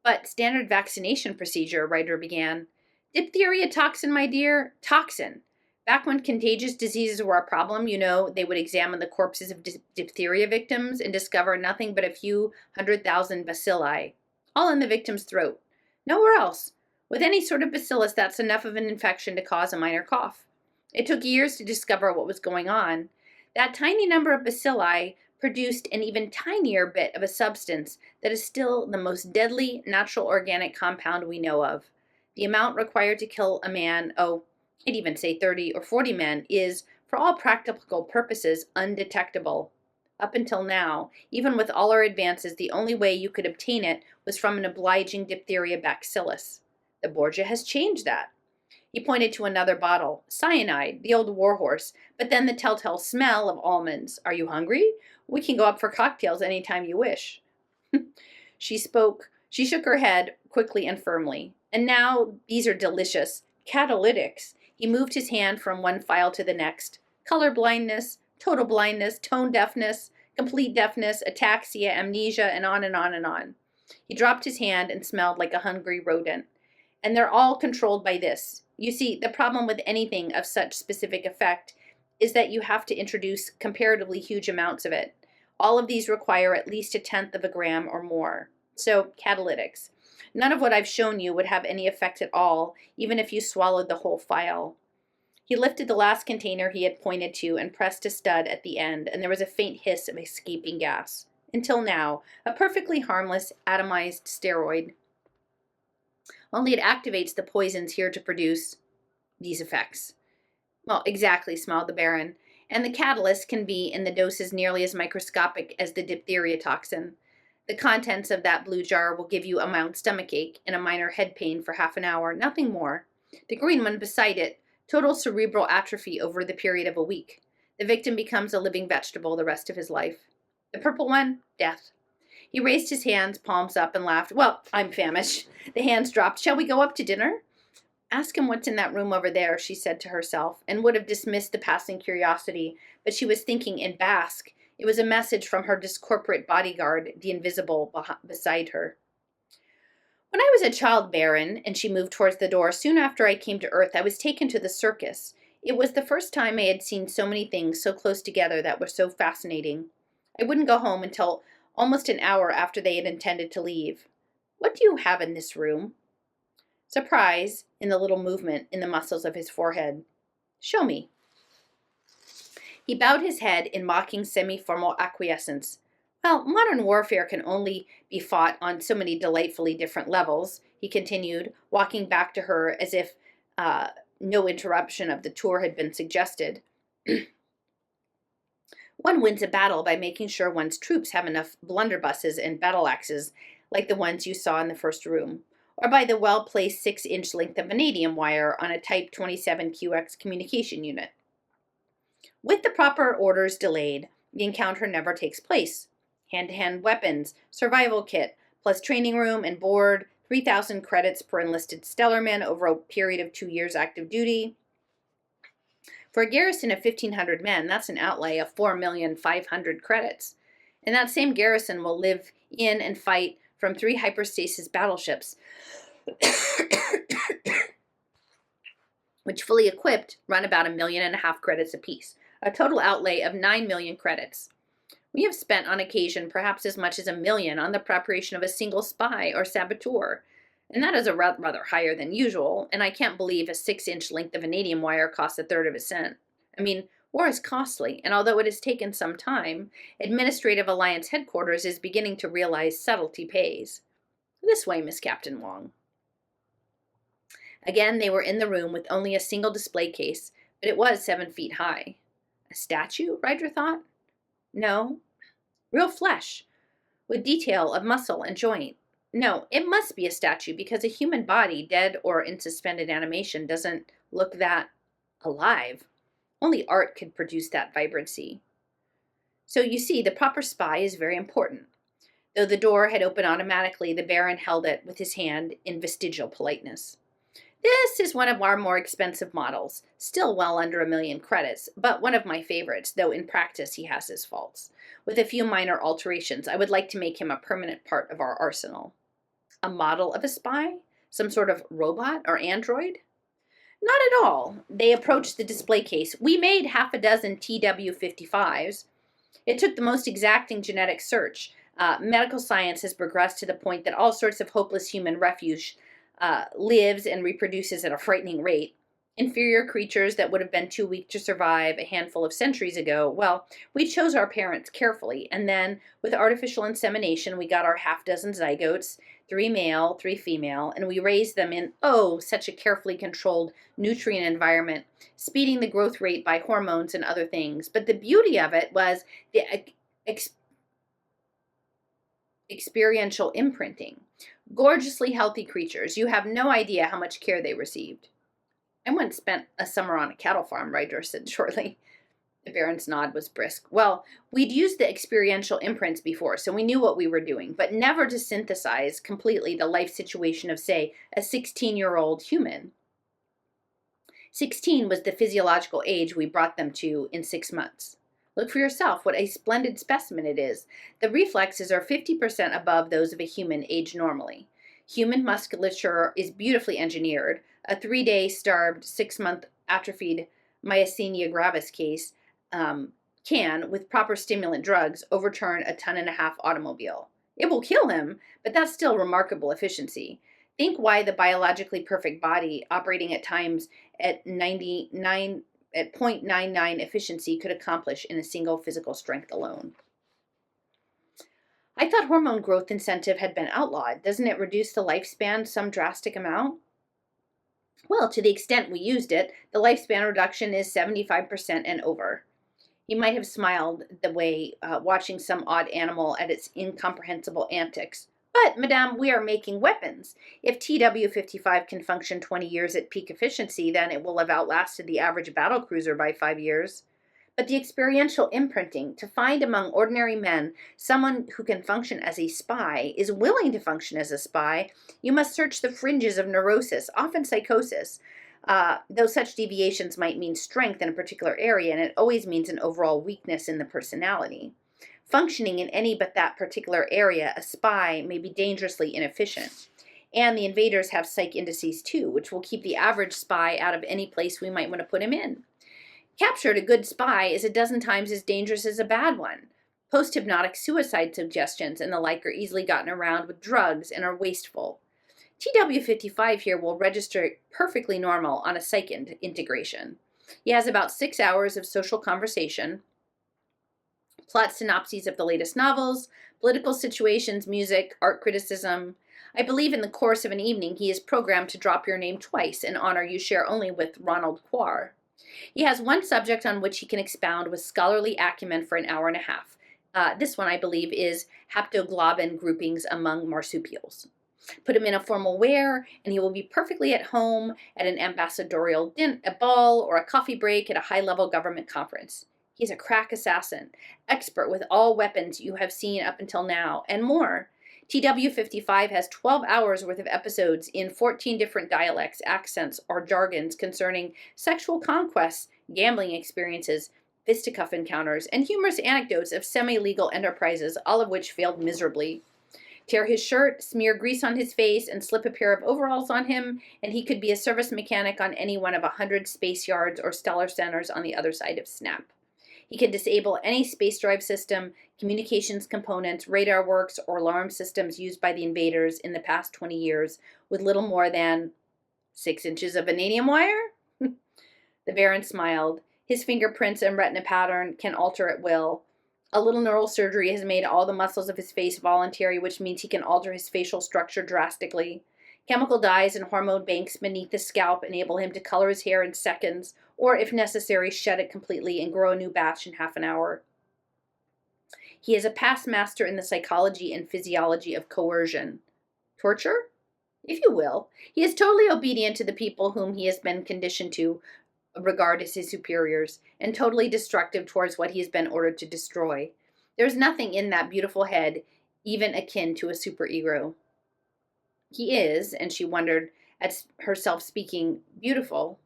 But standard vaccination procedure, Ryder began. Diphtheria toxin, my dear? Toxin. Back when contagious diseases were a problem, they would examine the corpses of diphtheria victims and discover nothing but a few 100,000 bacilli, all in the victim's throat. Nowhere else. With any sort of bacillus, that's enough of an infection to cause a minor cough. It took years to discover what was going on. That tiny number of bacilli produced an even tinier bit of a substance that is still the most deadly natural organic compound we know of. The amount required to kill a man, I'd even say 30 or 40 men, is, for all practical purposes, undetectable. Up until now, even with all our advances, the only way you could obtain it was from an obliging diphtheria bacillus. The Borgia has changed that. He pointed to another bottle. Cyanide, the old warhorse, but then the telltale smell of almonds. Are you hungry? We can go up for cocktails any time you wish. She shook her head quickly and firmly. And now these are delicious. Catalytics. He moved his hand from one file to the next. Color blindness, total blindness, tone deafness, complete deafness, ataxia, amnesia, and on and on and on. He dropped his hand and smelled like a hungry rodent. And they're all controlled by this. You see, the problem with anything of such specific effect is that you have to introduce comparatively huge amounts of it. All of these require at least 1/10 of a gram or more. So, catalytics. None of what I've shown you would have any effect at all, even if you swallowed the whole phial. He lifted the last container he had pointed to and pressed a stud at the end, and there was a faint hiss of escaping gas. Until now, a perfectly harmless atomized steroid. Only it activates the poisons here to produce these effects. Well, exactly, smiled the Baron. And the catalyst can be in the doses nearly as microscopic as the diphtheria toxin. The contents of that blue jar will give you a mild stomachache and a minor head pain for half an hour, nothing more. The green one beside it, total cerebral atrophy over the period of a week. The victim becomes a living vegetable the rest of his life. The purple one, death. He raised his hands, palms up, and laughed. Well, I'm famished. The hands dropped. Shall we go up to dinner? Ask him what's in that room over there, she said to herself, and would have dismissed the passing curiosity, but she was thinking in Basque. It was a message from her discorporate bodyguard, the invisible, beside her. When I was a child, Baron, and she moved towards the door, soon after I came to Earth, I was taken to the circus. It was the first time I had seen so many things so close together that were so fascinating. I wouldn't go home until almost an hour after they had intended to leave. What do you have in this room? Surprise in the little movement in the muscles of his forehead. Show me. He bowed his head in mocking semi-formal acquiescence. Well, modern warfare can only be fought on so many delightfully different levels, he continued, walking back to her as if no interruption of the tour had been suggested. One wins a battle by making sure one's troops have enough blunderbusses and battle axes like the ones you saw in the first room, or by the well-placed 6-inch length of vanadium wire on a Type 27 QX communication unit. With the proper orders delayed, the encounter never takes place. hand-to-hand weapons, survival kit, plus training room and board, 3,000 credits per enlisted stellarman over a period of 2 years active duty. For a garrison of 1,500 men, that's an outlay of 4,500,000 credits. And that same garrison will live in and fight from 3 hyperstasis battleships, which fully equipped run about 1.5 million credits apiece, a total outlay of 9 million credits. We have spent on occasion perhaps as much as 1 million on the preparation of a single spy or saboteur, and that is a rather higher than usual, and I can't believe a 6-inch length of vanadium wire costs a third of a cent. I mean, war is costly, and although it has taken some time, Administrative Alliance Headquarters is beginning to realize subtlety pays. This way, Miss Captain Wong. Again, they were in the room with only a single display case, but it was 7 feet high. A statue, Ryder thought? No. Real flesh, with detail of muscle and joint. No, it must be a statue because a human body, dead or in suspended animation, doesn't look that alive. Only art could produce that vibrancy. So you see, the proper spy is very important. Though the door had opened automatically, the Baron held it with his hand in vestigial politeness. This is one of our more expensive models, still well under 1 million credits, but one of my favorites, though in practice he has his faults. With a few minor alterations, I would like to make him a permanent part of our arsenal. A model of a spy? Some sort of robot or android? Not at all. They approached the display case. We made half a dozen TW-55s. It took the most exacting genetic search. Medical science has progressed to the point that all sorts of hopeless human refuge lives and reproduces at a frightening rate. Inferior creatures that would have been too weak to survive a handful of centuries ago, well, we chose our parents carefully, and then, with artificial insemination, we got our half-dozen zygotes, 3 male, 3 female, and we raised them in, oh, such a carefully controlled nutrient environment, speeding the growth rate by hormones and other things. But the beauty of it was the experiential imprinting. Gorgeously healthy creatures. You have no idea how much care they received. I once spent a summer on a cattle farm, Ryder said shortly. The Baron's nod was brisk. Well, we'd used the experiential imprints before, so we knew what we were doing, but never to synthesize completely the life situation of, say, a 16-year-old human. 16 was the physiological age we brought them to in 6 months. Look for yourself what a splendid specimen it is. The reflexes are 50% above those of a human aged normally. Human musculature is beautifully engineered. A 3-day starved, 6-month atrophied myasthenia gravis case can, with proper stimulant drugs, overturn a 1.5-ton automobile. It will kill him, but that's still remarkable efficiency. Think why the biologically perfect body, operating at times at 0.99 efficiency, could accomplish in a single physical strength alone. I thought hormone growth incentive had been outlawed. Doesn't it reduce the lifespan some drastic amount? Well, to the extent we used it, the lifespan reduction is 75% and over. He might have smiled the way watching some odd animal at its incomprehensible antics. But, Madame, we are making weapons. If TW-55 can function 20 years at peak efficiency, then it will have outlasted the average battlecruiser by 5 years. But the experiential imprinting, to find among ordinary men someone who can function as a spy, is willing to function as a spy, you must search the fringes of neurosis, often psychosis. Though such deviations might mean strength in a particular area, and it always means an overall weakness in the personality. Functioning in any but that particular area, a spy may be dangerously inefficient. And the invaders have psych indices too, which will keep the average spy out of any place we might want to put him in. Captured, a good spy is a dozen times as dangerous as a bad one. Post-hypnotic suicide suggestions and the like are easily gotten around with drugs and are wasteful. TW-55 here will register perfectly normal on a psych integration. He has about 6 hours of social conversation, plot synopses of the latest novels, political situations, music, art criticism. I believe in the course of an evening he is programmed to drop your name twice, an honor you share only with Ronald Quar. He has one subject on which he can expound with scholarly acumen for an hour and a half. This one, I believe, is haptoglobin groupings among marsupials. Put him in a formal wear, and he will be perfectly at home at an ambassadorial ball or a coffee break at a high-level government conference. He He's a crack assassin, expert with all weapons you have seen up until now, and more. TW55 has 12 hours worth of episodes in 14 different dialects, accents, or jargons concerning sexual conquests, gambling experiences, fisticuff encounters, and humorous anecdotes of semi-legal enterprises, all of which failed miserably. Tear his shirt, smear grease on his face, and slip a pair of overalls on him, and he could be a service mechanic on any one of 100 space yards or stellar centers on the other side of Snap. He can disable any space drive system, communications components, radar works, or alarm systems used by the invaders in the past 20 years with little more than 6 inches of vanadium wire? The Baron smiled. His fingerprints and retina pattern can alter at will. A little neural surgery has made all the muscles of his face voluntary, which means he can alter his facial structure drastically. Chemical dyes and hormone banks beneath the scalp enable him to color his hair in seconds, or if necessary, shed it completely and grow a new batch in half an hour. He is a past master in the psychology and physiology of coercion. Torture? If you will. He is totally obedient to the people whom he has been conditioned to regard as his superiors, and totally destructive towards what he has been ordered to destroy. There's nothing in that beautiful head even akin to a superego. He is, and she wondered at herself speaking, beautiful.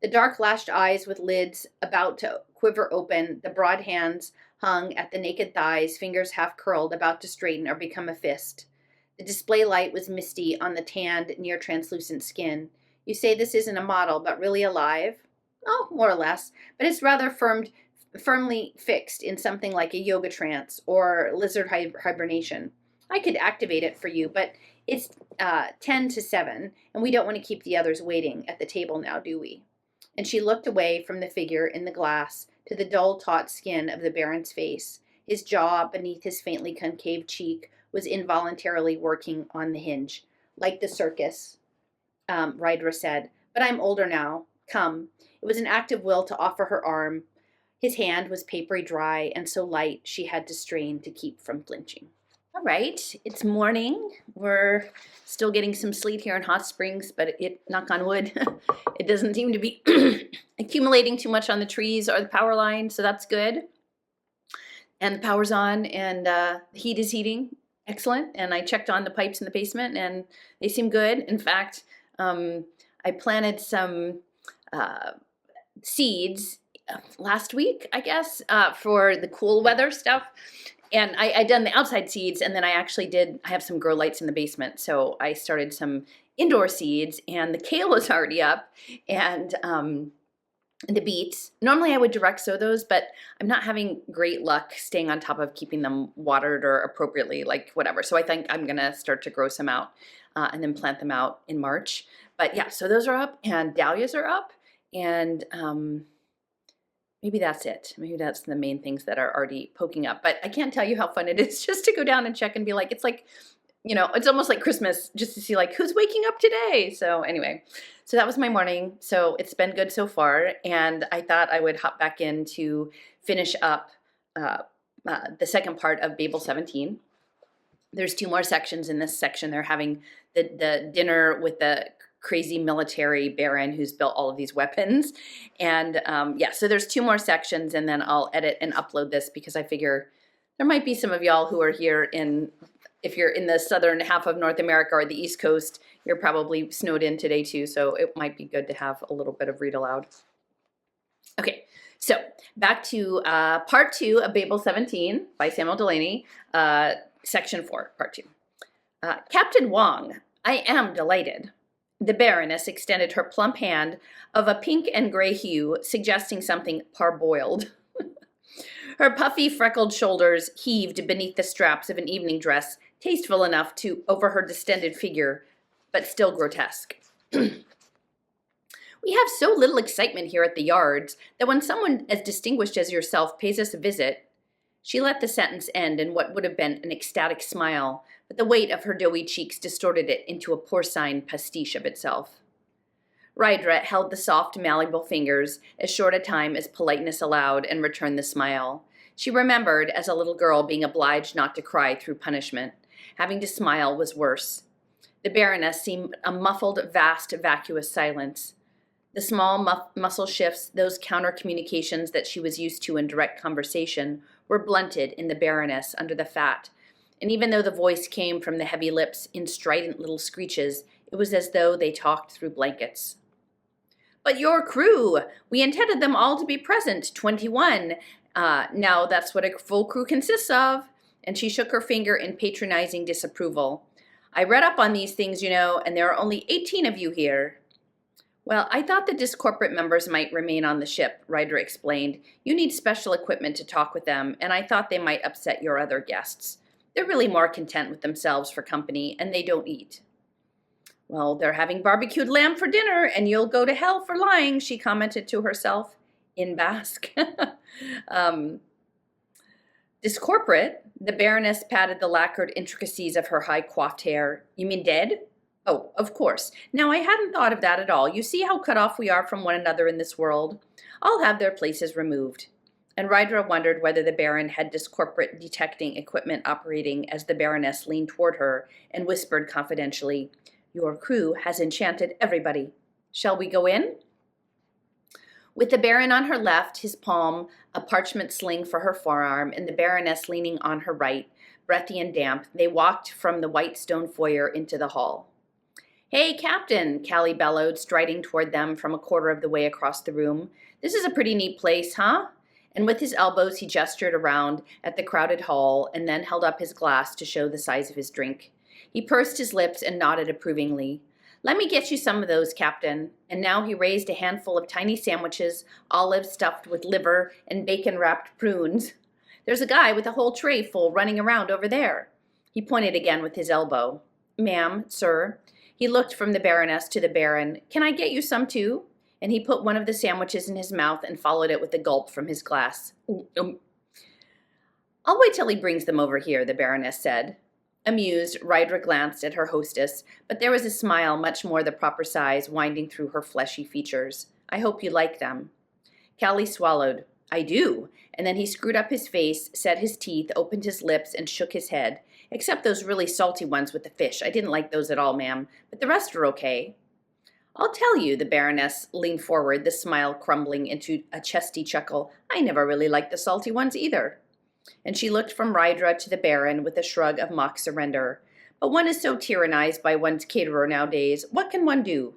The dark-lashed eyes with lids about to quiver open, the broad hands hung at the naked thighs, fingers half curled, about to straighten or become a fist. The display light was misty on the tanned, near-translucent skin. You say this isn't a model, but really alive? Oh, more or less, but it's rather firmly fixed in something like a yoga trance or lizard hibernation. I could activate it for you, but it's 10 to 7, and we don't want to keep the others waiting at the table now, do we? And she looked away from the figure in the glass to the dull, taut skin of the Baron's face. His jaw, beneath his faintly concave cheek, was involuntarily working on the hinge. Like the circus, Rydra said, but I'm older now. Come. It was an act of will to offer her arm. His hand was papery dry and so light she had to strain to keep from flinching. All right, it's morning. We're still getting some sleet here in Hot Springs, but knock on wood, it doesn't seem to be accumulating too much on the trees or the power line, so that's good. And the power's on, and the heat is heating. Excellent. And I checked on the pipes in the basement, and they seem good. In fact, I planted some seeds last week, I guess, for the cool weather stuff. And I done the outside seeds, and then I have some grow lights in the basement. So I started some indoor seeds, and the kale is already up, and the beets. Normally I would direct sow those, but I'm not having great luck staying on top of keeping them watered or appropriately, like whatever. So I think I'm going to start to grow some out and then plant them out in March. But yeah, so those are up, and dahlias are up, and maybe that's it. Maybe that's the main things that are already poking up. But I can't tell you how fun it is just to go down and check and be like, it's like, you know, it's almost like Christmas just to see like who's waking up today. So anyway, so that was my morning. So it's been good so far. And I thought I would hop back in to finish up the second part of Babel 17. There's 2 more sections in this section. They're having the dinner with the crazy military baron who's built all of these weapons. And yeah, so there's 2 more sections, and then I'll edit and upload this because I figure there might be some of y'all who are here if you're in the southern half of North America or the East Coast, you're probably snowed in today too, so it might be good to have a little bit of read aloud. Okay, so back to part 2 of Babel 17 by Samuel Delany, section 4, part 2. Captain Wong, I am delighted. The Baroness extended her plump hand of a pink and gray hue, suggesting something parboiled. Her puffy, freckled shoulders heaved beneath the straps of an evening dress, tasteful enough to over her distended figure, but still grotesque. We have so little excitement here at the yards that when someone as distinguished as yourself pays us a visit, she let the sentence end in what would have been an ecstatic smile, but the weight of her doughy cheeks distorted it into a porcine pastiche of itself. Rydra held the soft, malleable fingers as short a time as politeness allowed and returned the smile. She remembered, as a little girl, being obliged not to cry through punishment. Having to smile was worse. The Baroness seemed a muffled, vast, vacuous silence. The small muscle shifts, those counter communications that she was used to in direct conversation, were blunted in the Baroness under the fat, and even though the voice came from the heavy lips in strident little screeches, it was as though they talked through blankets. "But your crew! We intended them all to be present, 21. Now that's what a full crew consists of." And she shook her finger in patronizing disapproval. "I read up on these things, and there are only 18 of you here." "Well, I thought the discorporate members might remain on the ship," Ryder explained. "You need special equipment to talk with them, and I thought they might upset your other guests. They're really more content with themselves for company, and they don't eat." "Well, they're having barbecued lamb for dinner, and you'll go to hell for lying," she commented to herself in Basque. Discorporate, the Baroness patted the lacquered intricacies of her high coiffed hair. "You mean dead?" "Oh, of course. Now, I hadn't thought of that at all. You see how cut off we are from one another in this world? I'll have their places removed." And Rydra wondered whether the Baron had discorporate detecting equipment operating as the Baroness leaned toward her and whispered confidentially, "Your crew has enchanted everybody. Shall we go in?" With the Baron on her left, his palm, a parchment sling for her forearm, and the Baroness leaning on her right, breathy and damp, they walked from the white stone foyer into the hall. "Hey, Captain," Callie bellowed, striding toward them from a quarter of the way across the room. "This is a pretty neat place, huh?" And with his elbows he gestured around at the crowded hall and then held up his glass to show the size of his drink. He pursed his lips and nodded approvingly. "Let me get you some of those, Captain." And now he raised a handful of tiny sandwiches, olives stuffed with liver and bacon-wrapped prunes. "There's a guy with a whole tray full running around over there." He pointed again with his elbow. "Ma'am, sir." He looked from the Baroness to the Baron. "Can I get you some too?" And he put one of the sandwiches in his mouth and followed it with a gulp from his glass. "I'll wait till he brings them over here," the Baroness said. Amused, Rydra glanced at her hostess, but there was a smile much more the proper size winding through her fleshy features. "I hope you like them." Callie swallowed. "I do." And then he screwed up his face, set his teeth, opened his lips, and shook his head. "Except those really salty ones with the fish. I didn't like those at all, ma'am. But the rest are okay." "I'll tell you," the Baroness leaned forward, the smile crumbling into a chesty chuckle. "I never really liked the salty ones either." And she looked from Rydra to the Baron with a shrug of mock surrender. "But one is so tyrannized by one's caterer nowadays. What can one do?"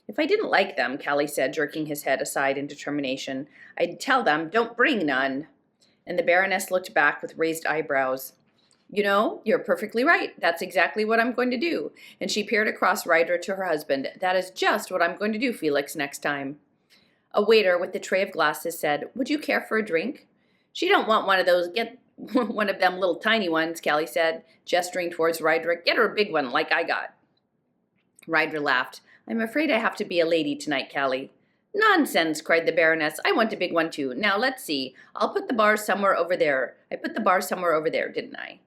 "If I didn't like them," Callie said, jerking his head aside in determination, "I'd tell them, don't bring none." And the Baroness looked back with raised eyebrows. You're perfectly right. That's exactly what I'm going to do." And she peered across Rydra to her husband. "That is just what I'm going to do, Felix, next time." A waiter with the tray of glasses said, "Would you care for a drink?" "She don't want one of those. Get one of them little tiny ones," Callie said, gesturing towards Rydra. "Get her a big one like I got." Rydra laughed. "I'm afraid I have to be a lady tonight, Callie." "Nonsense," cried the Baroness. "I want a big one too. Now let's see. I'll put the bar somewhere over there. I put the bar somewhere over there, didn't I?"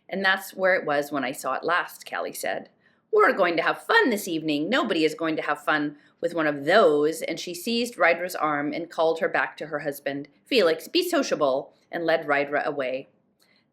"And that's where it was when I saw it last," Callie said. "We're going to have fun this evening. Nobody is going to have fun with one of those." And she seized Rydra's arm and called her back to her husband. "Felix, be sociable," and led Rydra away.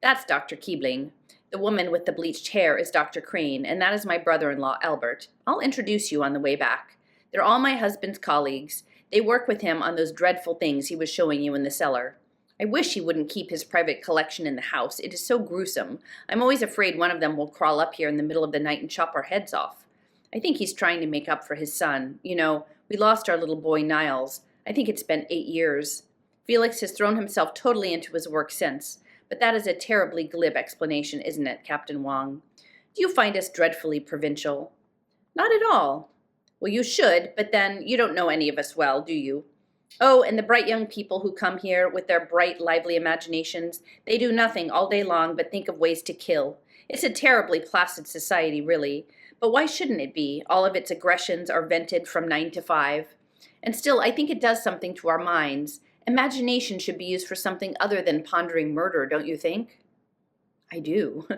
"That's Dr. Keebling. The woman with the bleached hair is Dr. Crane, and that is my brother-in-law, Albert. I'll introduce you on the way back. They're all my husband's colleagues. They work with him on those dreadful things he was showing you in the cellar. I wish he wouldn't keep his private collection in the house. It is so gruesome. I'm always afraid one of them will crawl up here in the middle of the night and chop our heads off. I think he's trying to make up for his son. We lost our little boy Niles. I think it's been 8 years. Felix has thrown himself totally into his work since. But that is a terribly glib explanation, isn't it, Captain Wong? Do you find us dreadfully provincial?" "Not at all." "Well, you should, but then you don't know any of us well, do you? Oh, and the bright young people who come here with their bright, lively imaginations, they do nothing all day long but think of ways to kill. It's a terribly placid society, really. But why shouldn't it be? All of its aggressions are vented from 9 to 5. And still, I think it does something to our minds. Imagination should be used for something other than pondering murder, don't you think?" "I do."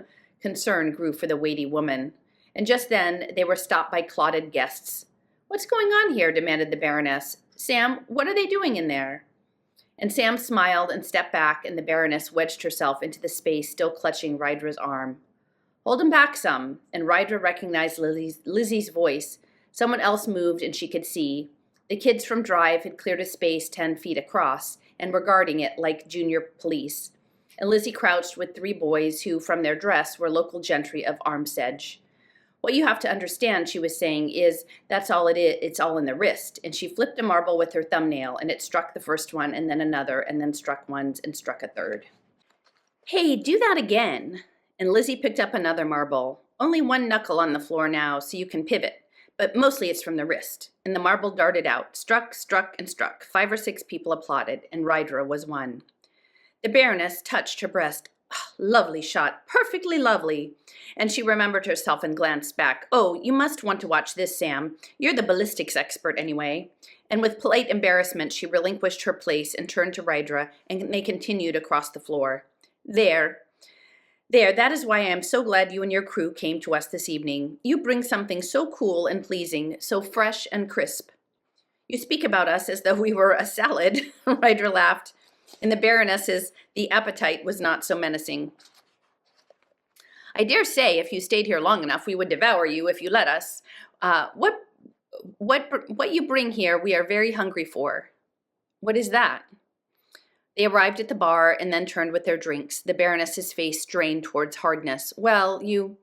Concern grew for the weighty woman. And just then they were stopped by clotted guests. "What's going on here?" demanded the Baroness. "Sam, what are they doing in there?" And Sam smiled and stepped back, and the Baroness wedged herself into the space, still clutching Rydra's arm. "Hold him back some." And Rydra recognized Lizzie's voice. Someone else moved, and she could see. The kids from Drive had cleared a space 10 feet across and were guarding it like junior police. And Lizzie crouched with 3 boys who, from their dress, were local gentry of Armsedge. What you have to understand, she was saying, is that's all it is. It's all in the wrist. And she flipped a marble with her thumbnail, and it struck the first one, and then another, and then struck one, and struck a third. Hey, do that again. And Lizzie picked up another marble. Only one knuckle on the floor now, so you can pivot. But mostly it's from the wrist. And the marble darted out, struck, and struck. 5 or 6 people applauded, and Rydra was one. The Baroness touched her breast. Oh, lovely shot, perfectly lovely. And she remembered herself and glanced back. Oh, you must want to watch this, Sam. You're the ballistics expert anyway. And with polite embarrassment, she relinquished her place and turned to Rydra, and they continued across the floor. There, that is why I am so glad you and your crew came to us this evening. You bring something so cool and pleasing, so fresh and crisp. You speak about us as though we were a salad, Rydra laughed. In the Baroness's, the appetite was not so menacing. I dare say if you stayed here long enough, we would devour you if you let us. What you bring here, we are very hungry for. What is that? They arrived at the bar and then turned with their drinks. The Baroness's face strained towards hardness. Well, you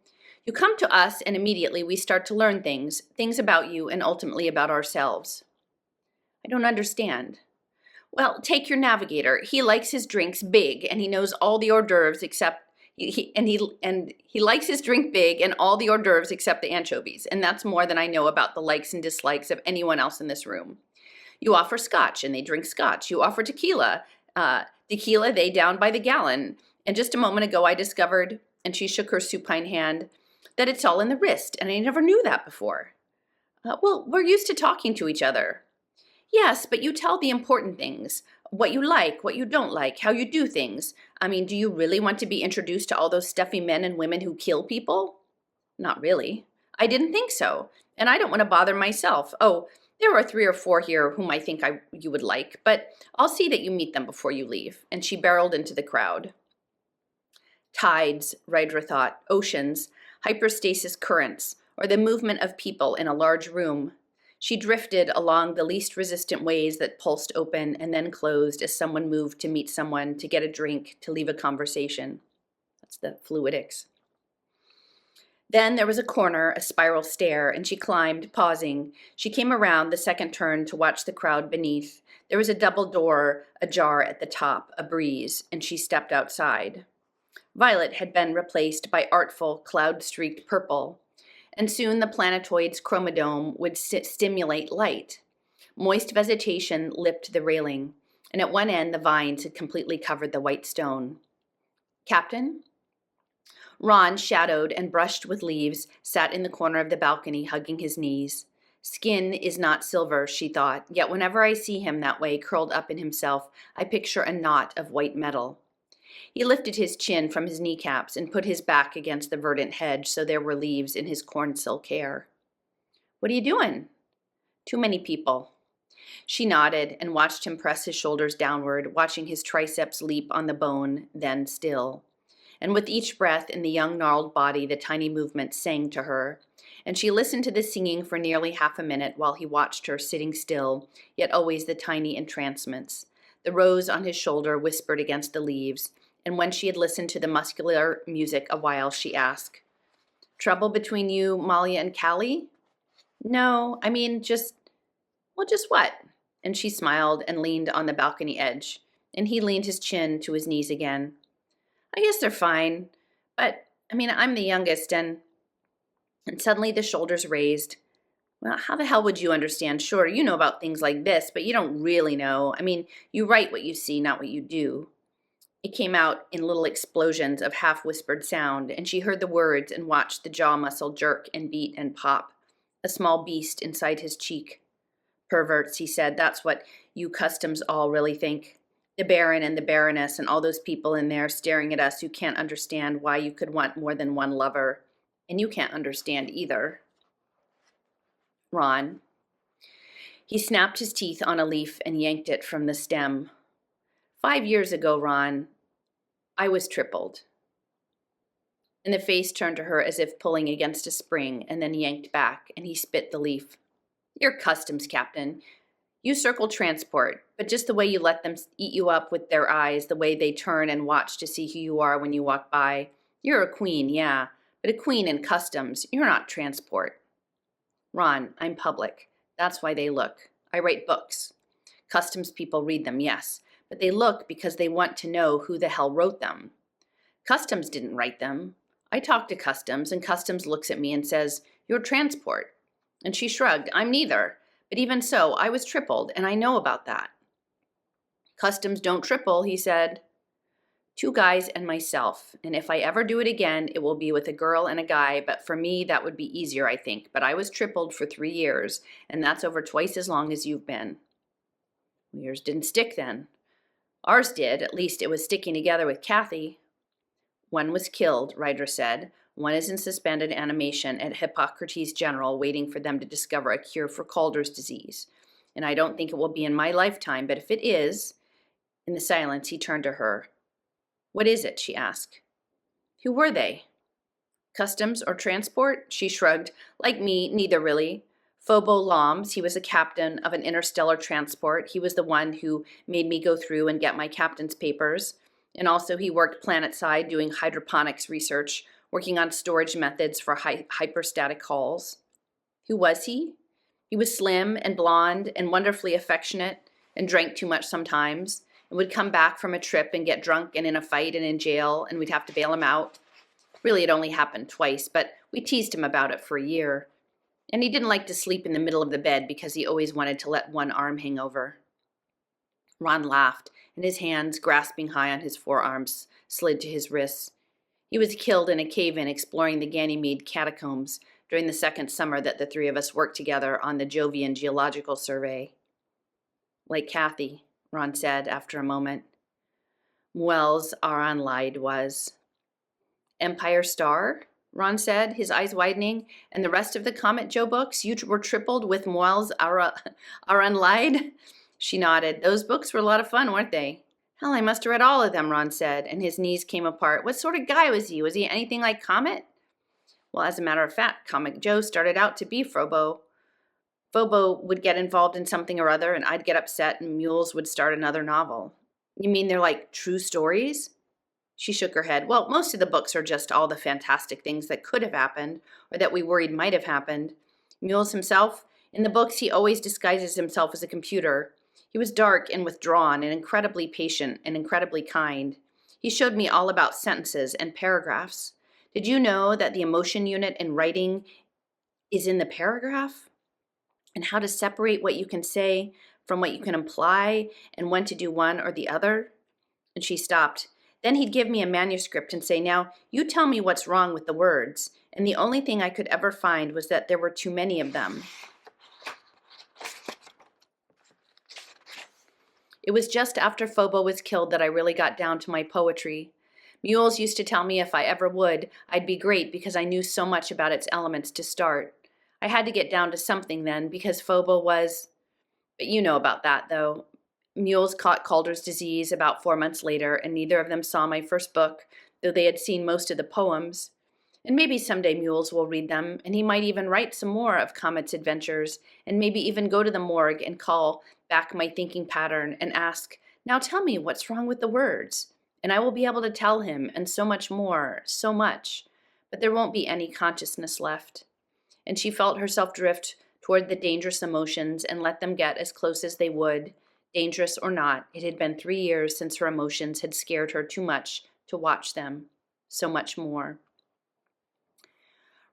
come to us, and immediately we start to learn things about you and ultimately about ourselves. I don't understand. Well, take your navigator. He likes his drinks big, and he knows all the hors d'oeuvres except he likes his drink big and all the hors d'oeuvres except the anchovies, and that's more than I know about the likes and dislikes of anyone else in this room. You offer scotch, and they drink scotch. You offer tequila. Tequila they down by the gallon. And just a moment ago I discovered, and she shook her supine hand, that it's all in the wrist, and I never knew that before. Well, we're used to talking to each other. Yes, but you tell the important things. What you like, what you don't like, how you do things. I mean, do you really want to be introduced to all those stuffy men and women who kill people? Not really. I didn't think so, and I don't want to bother myself. Oh, there are 3 or 4 here whom I think you would like, but I'll see that you meet them before you leave. And she barreled into the crowd. Tides, Rydra thought, oceans, hyperstasis currents, or the movement of people in a large room. She drifted along the least resistant ways that pulsed open and then closed as someone moved to meet someone, to get a drink, to leave a conversation. That's the fluidics. Then there was a corner, a spiral stair, and she climbed, pausing. She came around the second turn to watch the crowd beneath. There was a double door ajar at the top, a breeze, and she stepped outside. Violet had been replaced by artful, cloud-streaked purple, and soon the planetoid's chromodome would stimulate light. Moist vegetation lipped the railing, and at one end the vines had completely covered the white stone. Captain? Ron, shadowed and brushed with leaves, sat in the corner of the balcony, hugging his knees. Skin is not silver, she thought, yet whenever I see him that way, curled up in himself, I picture a knot of white metal. He lifted his chin from his kneecaps and put his back against the verdant hedge so there were leaves in his corn silk hair. What are you doing? Too many people. She nodded and watched him press his shoulders downward, watching his triceps leap on the bone, then still. And with each breath in the young gnarled body, the tiny movement sang to her. And she listened to the singing for nearly half a minute while he watched her sitting still, yet always the tiny entrancements. The rose on his shoulder whispered against the leaves, and when she had listened to the muscular music a while, she asked, Trouble between you, Malia, and Callie? No, I mean, just what? And she smiled and leaned on the balcony edge, and he leaned his chin to his knees again. I guess they're fine, but, I'm the youngest, and suddenly the shoulders raised. Well, how the hell would you understand? Sure, you know about things like this, but you don't really know. You write what you see, not what you do. It came out in little explosions of half-whispered sound, and she heard the words and watched the jaw muscle jerk and beat and pop, a small beast inside his cheek. Perverts, he said, that's what you customs all really think. The Baron and the Baroness and all those people in there staring at us who can't understand why you could want more than one lover. And you can't understand either. Ron. He snapped his teeth on a leaf and yanked it from the stem. 5 years ago, Ron, I was tripled. And the face turned to her as if pulling against a spring and then yanked back, and he spit the leaf. Your customs, Captain. You circle transport, but just the way you let them eat you up with their eyes, the way they turn and watch to see who you are when you walk by. You're a queen, yeah, but a queen in customs. You're not transport. Ron, I'm public. That's why they look. I write books. Customs people read them, yes, but they look because they want to know who the hell wrote them. Customs didn't write them. I talk to Customs, and Customs looks at me and says, "You're transport." And she shrugged. I'm neither. But even so, I was tripled, and I know about that. Customs don't triple, he said. 2 guys and myself, and if I ever do it again, it will be with a girl and a guy, but for me, that would be easier, I think. But I was tripled for 3 years, and that's over twice as long as you've been. Yours didn't stick then. Ours did, at least it was sticking together with Kathy. One was killed, Ryder said. One is in suspended animation at Hippocrates General, waiting for them to discover a cure for Calder's disease. And I don't think it will be in my lifetime, but if it is... In the silence, he turned to her. What is it? She asked. Who were they? Customs or transport? She shrugged. Like me, neither really. Phobo Loms, he was a captain of an interstellar transport. He was the one who made me go through and get my captain's papers. And also he worked planetside doing hydroponics research, working on storage methods for hyperstatic hulls. Who was he? He was slim and blonde and wonderfully affectionate and drank too much sometimes and would come back from a trip and get drunk and in a fight and in jail and we'd have to bail him out. Really, it only happened twice, but we teased him about it for a year. And he didn't like to sleep in the middle of the bed because he always wanted to let one arm hang over. Ron laughed, and his hands, grasping high on his forearms, slid to his wrists. He was killed in a cave-in exploring the Ganymede catacombs during the second summer that the 3 of us worked together on the Jovian Geological Survey. Like Kathy, Ron said after a moment. Wells, Aran lied was. Empire Star? Ron said, his eyes widening. And the rest of the Comet Joe books, you were tripled with Wells, Aran lied? She nodded. Those books were a lot of fun, weren't they? Hell, I must have read all of them, Ron said, and his knees came apart. What sort of guy was he? Was he anything like Comet? Well, as a matter of fact, Comic Joe started out to be Phobo. Phobo would get involved in something or other, and I'd get upset, and Mules would start another novel. You mean they're like true stories? She shook her head. Well, most of the books are just all the fantastic things that could have happened, or that we worried might have happened. Mules himself, in the books, he always disguises himself as a computer. He was dark and withdrawn and incredibly patient and incredibly kind. He showed me all about sentences and paragraphs. Did you know that the emotion unit in writing is in the paragraph? And how to separate what you can say from what you can imply and when to do one or the other? And she stopped. Then he'd give me a manuscript and say, now, you tell me what's wrong with the words. And the only thing I could ever find was that there were too many of them. It was just after Phobo was killed that I really got down to my poetry. Mules used to tell me if I ever would, I'd be great because I knew so much about its elements to start. I had to get down to something then because Phobo was... But you know about that, though. Mules caught Calder's disease about 4 months later, and neither of them saw my first book, though they had seen most of the poems. And maybe someday Mules will read them, and he might even write some more of Comet's adventures, and maybe even go to the morgue and call back my thinking pattern and ask, now tell me what's wrong with the words. And I will be able to tell him, and so much more, so much. But there won't be any consciousness left. And she felt herself drift toward the dangerous emotions and let them get as close as they would. Dangerous or not, it had been 3 years since her emotions had scared her too much to watch them. So much more.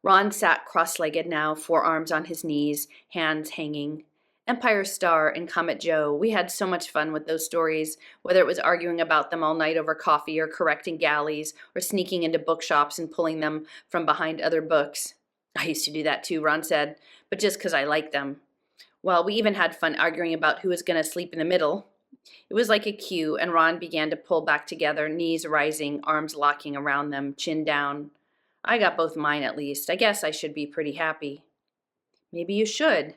Ron sat cross-legged now, forearms on his knees, hands hanging. Empire Star and Comet Joe, we had so much fun with those stories, whether it was arguing about them all night over coffee or correcting galleys or sneaking into bookshops and pulling them from behind other books. I used to do that too, Ron said, but just because I liked them. Well, we even had fun arguing about who was going to sleep in the middle. It was like a cue, and Ron began to pull back together, knees rising, arms locking around them, chin down. I got both mine at least. I guess I should be pretty happy. Maybe you should.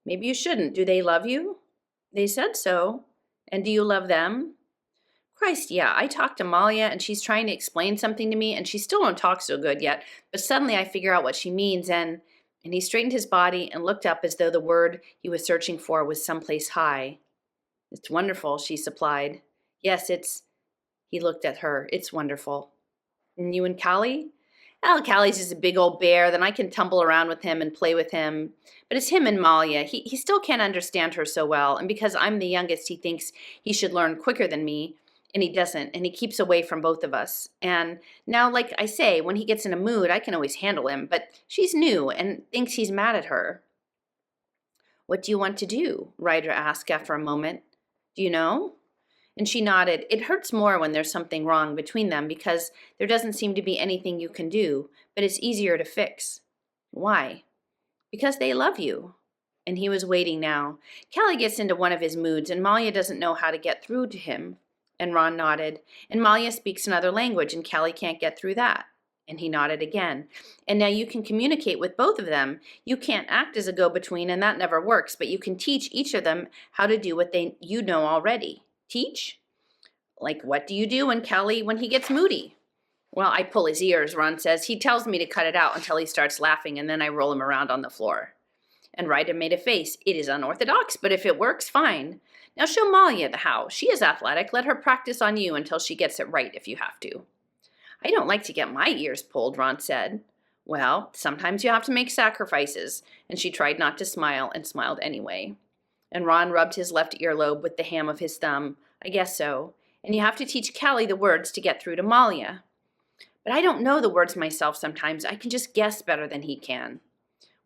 Maybe you shouldn't. Do they love you? They said so. And do you love them? Christ, yeah. I talked to Malia, and she's trying to explain something to me, and she still don't talk so good yet. But suddenly I figure out what she means, and And he straightened his body and looked up as though the word he was searching for was someplace high. It's wonderful, she supplied. Yes, he looked at her. It's wonderful. And you and Callie? Well, Callie's just a big old bear, then I can tumble around with him and play with him. But it's him and Malia. He still can't understand her so well, and because I'm the youngest, he thinks he should learn quicker than me, and he doesn't, and he keeps away from both of us. And now, like I say, when he gets in a mood, I can always handle him, but she's new and thinks he's mad at her. What do you want to do? Ryder asked after a moment. Do you know? And she nodded. It hurts more when there's something wrong between them because there doesn't seem to be anything you can do, but it's easier to fix. Why? Because they love you. And he was waiting now. Callie gets into one of his moods, and Malia doesn't know how to get through to him. And Ron nodded. And Malia speaks another language, and Callie can't get through that. And he nodded again. And now you can communicate with both of them. You can't act as a go-between, and that never works, but you can teach each of them how to do what you know already. Teach? Like, what do you do when he gets moody? Well, I pull his ears, Ron says. He tells me to cut it out until he starts laughing, and then I roll him around on the floor. And Ryder made a face. It is unorthodox, but if it works, fine. Now show Malia the how. She is athletic. Let her practice on you until she gets it right if you have to. I don't like to get my ears pulled, Ron said. Well, sometimes you have to make sacrifices. And she tried not to smile and smiled anyway. And Ron rubbed his left earlobe with the ham of his thumb. I guess so. And you have to teach Callie the words to get through to Malia. But I don't know the words myself sometimes. I can just guess better than he can.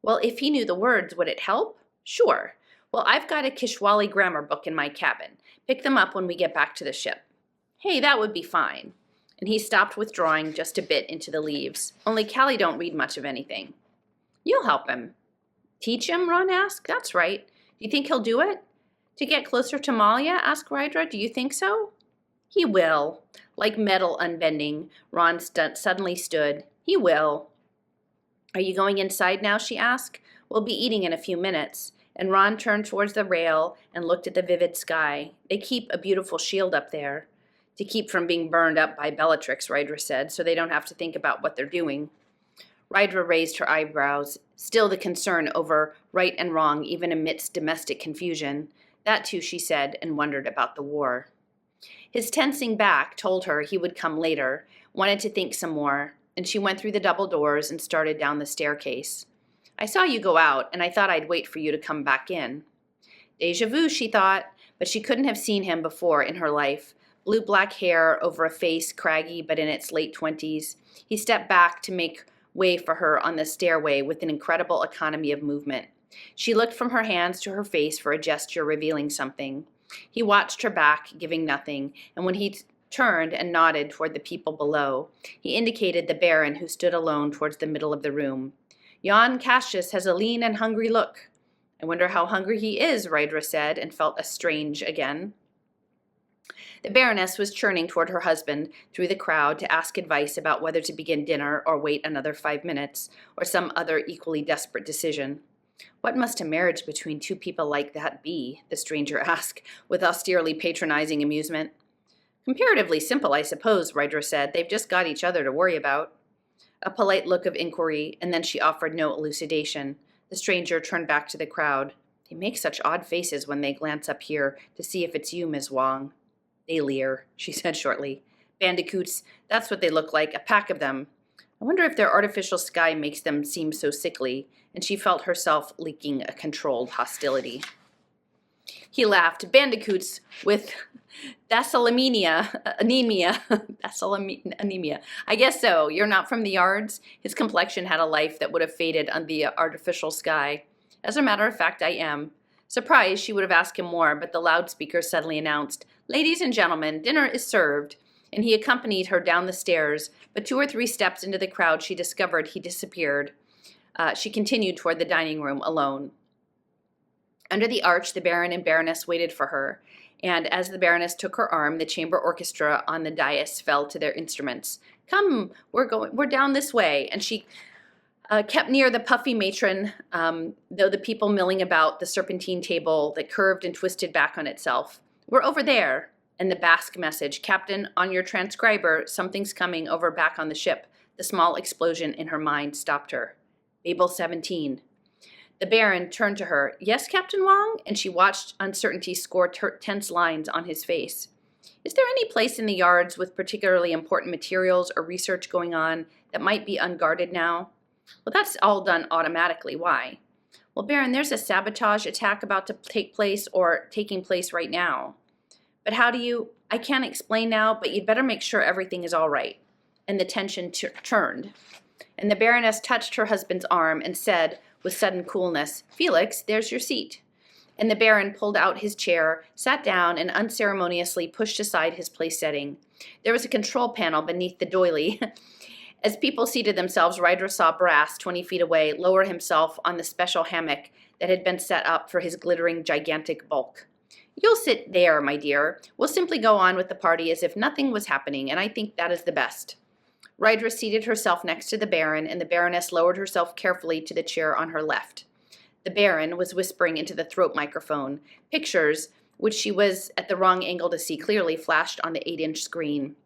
Well, if he knew the words, would it help? Sure. Well, I've got a Kishwali grammar book in my cabin. Pick them up when we get back to the ship. Hey, that would be fine. And he stopped withdrawing just a bit into the leaves. Only Callie don't read much of anything. You'll help him. Teach him? Ron asked. That's right. Do you think he'll do it? To get closer to Malia? Asked Ryder. Do you think so? He will. Like metal unbending, Ron suddenly stood. He will. Are you going inside now? She asked. We'll be eating in a few minutes. And Ron turned towards the rail and looked at the vivid sky. They keep a beautiful shield up there. To keep from being burned up by Bellatrix, Ryder said, so they don't have to think about what they're doing. Ryder raised her eyebrows, still the concern over right and wrong, even amidst domestic confusion. That too, she said, and wondered about the war. His tensing back told her he would come later, wanted to think some more, and she went through the double doors and started down the staircase. I saw you go out, and I thought I'd wait for you to come back in. Déjà vu, she thought, but she couldn't have seen him before in her life. Blue-black hair over a face craggy but in its late 20s. He stepped back to make way for her on the stairway with an incredible economy of movement. She looked from her hands to her face for a gesture revealing something. He watched her back, giving nothing, and when he turned and nodded toward the people below, he indicated the Baron who stood alone towards the middle of the room. Jan Cassius has a lean and hungry look. I wonder how hungry he is, Ryder said, and felt strange again. The Baroness was churning toward her husband through the crowd to ask advice about whether to begin dinner or wait another 5 minutes, or some other equally desperate decision. What must a marriage between two people like that be? The stranger asked, with austerely patronizing amusement. Comparatively simple, I suppose, Ryder said. They've just got each other to worry about. A polite look of inquiry, and then she offered no elucidation. The stranger turned back to the crowd. They make such odd faces when they glance up here to see if it's you, Miss Wong. They leer, she said shortly. Bandicoots, that's what they look like, a pack of them. I wonder if their artificial sky makes them seem so sickly, and she felt herself leaking a controlled hostility. He laughed. Bandicoots with anemia. Anemia. I guess so. You're not from the yards? His complexion had a life that would have faded under the artificial sky. As a matter of fact, I am. Surprised, she would have asked him more, but the loudspeaker suddenly announced, Ladies and gentlemen, dinner is served. And he accompanied her down the stairs, but 2 or 3 steps into the crowd she discovered he disappeared. She continued toward the dining room alone. Under the arch, the Baron and Baroness waited for her, and as the Baroness took her arm, the chamber orchestra on the dais fell to their instruments. Come, we're down this way. And she kept near the puffy matron, though the people milling about the serpentine table that curved and twisted back on itself. We're over there. And the Basque message, Captain, on your transcriber, something's coming over back on the ship. The small explosion in her mind stopped her. Babel 17, The Baron turned to her. Yes, Captain Wong? And she watched uncertainty score tense lines on his face. Is there any place in the yards with particularly important materials or research going on that might be unguarded now? Well, that's all done automatically. Why? Well, Baron, there's a sabotage attack about to take place or taking place right now. But how do you... I can't explain now, but you'd better make sure everything is all right. And the tension turned. And the Baroness touched her husband's arm and said with sudden coolness, Felix, there's your seat. And the Baron pulled out his chair, sat down, and unceremoniously pushed aside his place setting. There was a control panel beneath the doily. As people seated themselves, Ryder saw Brass, 20 feet away, lower himself on the special hammock that had been set up for his glittering, gigantic bulk. You'll sit there, my dear. We'll simply go on with the party as if nothing was happening, and I think that is the best. Ryder seated herself next to the Baron, and the Baroness lowered herself carefully to the chair on her left. The Baron was whispering into the throat microphone. Pictures, which she was at the wrong angle to see clearly, flashed on the 8-inch screen.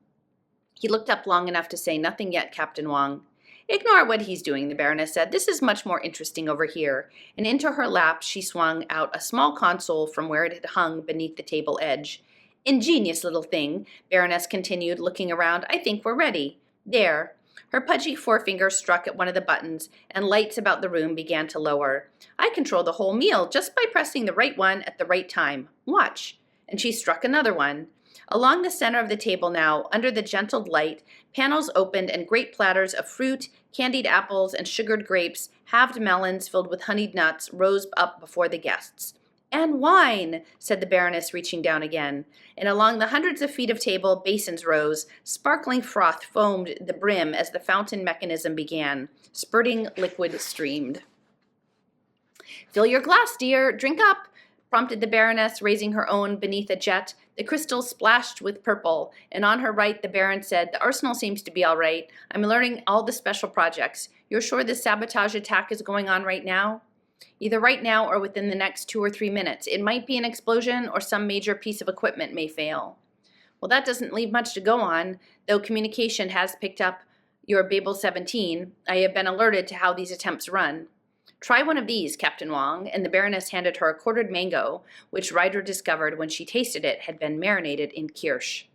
He looked up long enough to say, Nothing yet, Captain Wong. Ignore what he's doing, the Baroness said. This is much more interesting over here. And into her lap she swung out a small console from where it had hung beneath the table edge. Ingenious little thing, Baroness continued, looking around. I think we're ready. There. Her pudgy forefinger struck at one of the buttons, and lights about the room began to lower. I control the whole meal just by pressing the right one at the right time. Watch. And she struck another one. Along the center of the table now, under the gentle light, panels opened and great platters of fruit, candied apples, and sugared grapes, halved melons filled with honeyed nuts, rose up before the guests. And wine, said the Baroness, reaching down again. And along the hundreds of feet of table, basins rose. Sparkling froth foamed the brim as the fountain mechanism began. Spurting liquid streamed. Fill your glass, dear. Drink up, prompted the Baroness, raising her own beneath a jet. The crystal splashed with purple, and on her right the Baron said, The arsenal seems to be all right. I'm learning all the special projects. You're sure this sabotage attack is going on right now? Either right now or within the next 2 or 3 minutes. It might be an explosion or some major piece of equipment may fail. Well, that doesn't leave much to go on, though communication has picked up your Babel 17. I have been alerted to how these attempts run. Try one of these, Captain Wong, and the Baroness handed her a quartered mango, which Ryder discovered when she tasted it had been marinated in kirsch.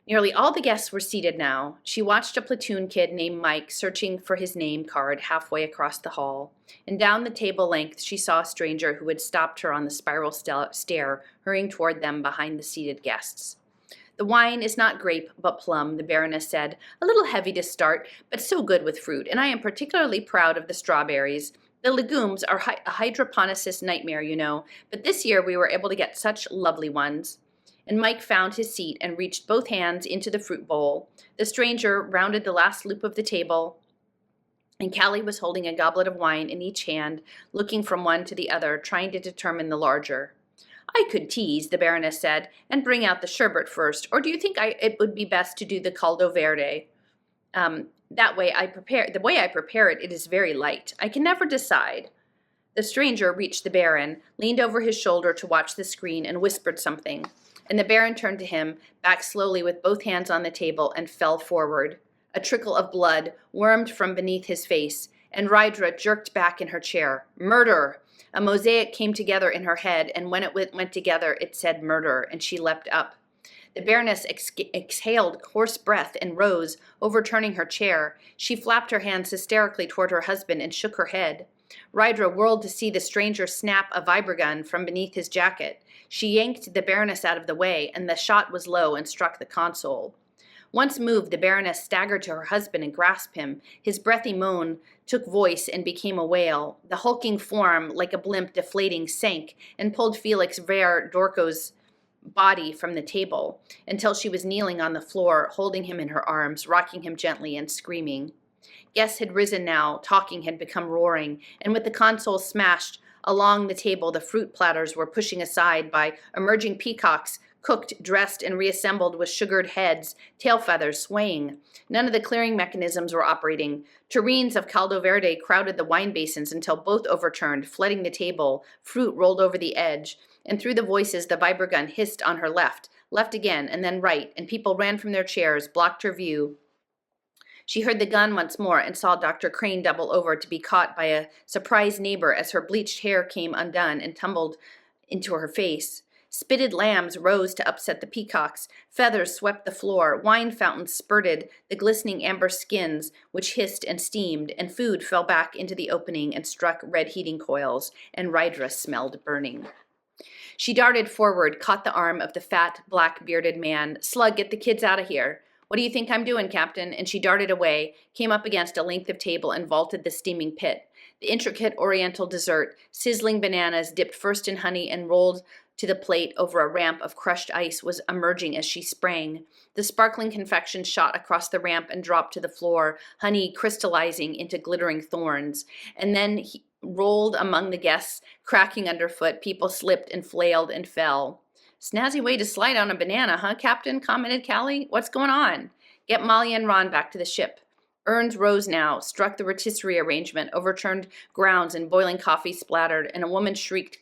Nearly all the guests were seated now. She watched a platoon kid named Mike searching for his name card halfway across the hall, and down the table length she saw a stranger who had stopped her on the spiral stair, hurrying toward them behind the seated guests. The wine is not grape, but plum, the Baroness said. A little heavy to start, but so good with fruit, and I am particularly proud of the strawberries. The legumes are a hydroponicist nightmare, you know, but this year we were able to get such lovely ones. And Mike found his seat and reached both hands into the fruit bowl. The stranger rounded the last loop of the table, and Callie was holding a goblet of wine in each hand, looking from one to the other, trying to determine the larger. I could tease, the Baroness said, and bring out the sherbet first, or do you think it would be best to do the caldo verde? The way I prepare it, it is very light. I can never decide. The stranger reached the Baron, leaned over his shoulder to watch the screen, and whispered something. And the Baron turned to him, back slowly with both hands on the table, and fell forward. A trickle of blood wormed from beneath his face, and Rydra jerked back in her chair. Murder! A mosaic came together in her head, and when it went together, it said murder, and she leapt up. The Baroness exhaled hoarse breath and rose, overturning her chair. She flapped her hands hysterically toward her husband and shook her head. Rydra whirled to see the stranger snap a vibrogun from beneath his jacket. She yanked the Baroness out of the way, and the shot was low and struck the console. Once moved, the Baroness staggered to her husband and grasped him. His breathy moan took voice and became a wail. The hulking form, like a blimp deflating, sank and pulled Felix Ver Dorco's body from the table until she was kneeling on the floor, holding him in her arms, rocking him gently and screaming. Guests had risen now, talking had become roaring, and with the console smashed along the table, the fruit platters were pushing aside by emerging peacocks, cooked, dressed, and reassembled with sugared heads, tail feathers swaying. None of the clearing mechanisms were operating. Tureens of caldo verde crowded the wine basins until both overturned, flooding the table. Fruit rolled over the edge, and through the voices the vibrogun hissed on her left again, and then right, and people ran from their chairs, blocked her view. She heard the gun once more and saw Dr. Crane double over to be caught by a surprised neighbor as her bleached hair came undone and tumbled into her face. Spitted lambs rose to upset the peacocks. Feathers swept the floor. Wine fountains spurted the glistening amber skins, which hissed and steamed, and food fell back into the opening and struck red heating coils, and Rydra smelled burning. She darted forward, caught the arm of the fat, black-bearded man. "Slug, get the kids out of here." "What do you think I'm doing, Captain?" And she darted away, came up against a length of table, and vaulted the steaming pit. The intricate oriental dessert, sizzling bananas dipped first in honey and rolled to the plate over a ramp of crushed ice, was emerging as she sprang. The sparkling confection shot across the ramp and dropped to the floor, honey crystallizing into glittering thorns. And then he rolled among the guests, cracking underfoot. People slipped and flailed and fell. "Snazzy way to slide on a banana, huh, Captain?" commented Callie. "What's going on?" "Get Molly and Ron back to the ship." Urns rose now, struck the rotisserie arrangement, overturned grounds, and boiling coffee splattered, and a woman shrieked,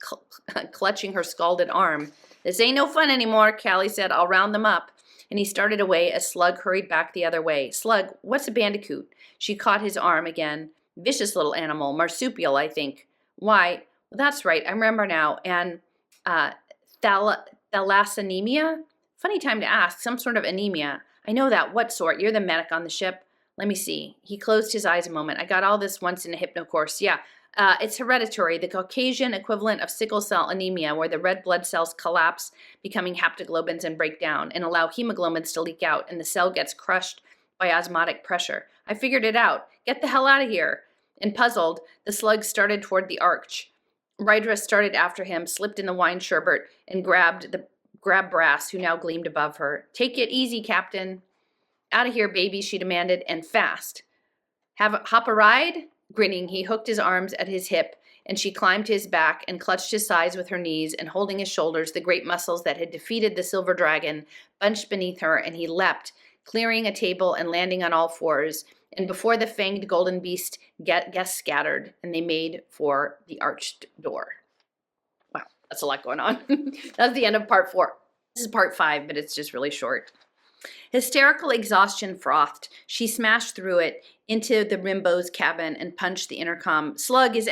clutching her scalded arm. "This ain't no fun anymore," Callie said. "I'll round them up." And he started away as Slug hurried back the other way. "Slug, what's a bandicoot?" She caught his arm again. "Vicious little animal, marsupial, I think." "Why, well, that's right, I remember now. And thalassemia? Funny time to ask, some sort of anemia. I know that. What sort? You're the medic on the ship." "Let me see." He closed his eyes a moment. "I got all this once in a hypno course. Yeah, it's hereditary, the Caucasian equivalent of sickle cell anemia, where the red blood cells collapse, becoming haptoglobins and break down, and allow hemoglobins to leak out, and the cell gets crushed by osmotic pressure. I figured it out. Get the hell out of here." And puzzled, the slug started toward the arch. Rydra started after him, slipped in the wine sherbet, and grabbed Brass, who now gleamed above her. "Take it easy, Captain." "Out of here, baby," she demanded, "and fast." Hop a ride?" Grinning, he hooked his arms at his hip, and she climbed to his back and clutched his sides with her knees, and holding his shoulders, the great muscles that had defeated the silver dragon bunched beneath her, and he leapt, clearing a table and landing on all fours, and before the fanged golden beast, guests scattered, and they made for the arched door. Wow, that's a lot going on. That's the end of part 4. This is part 5, but it's just really short. Hysterical exhaustion frothed. She smashed through it into the Rimbo's cabin and punched the intercom. "Slug, is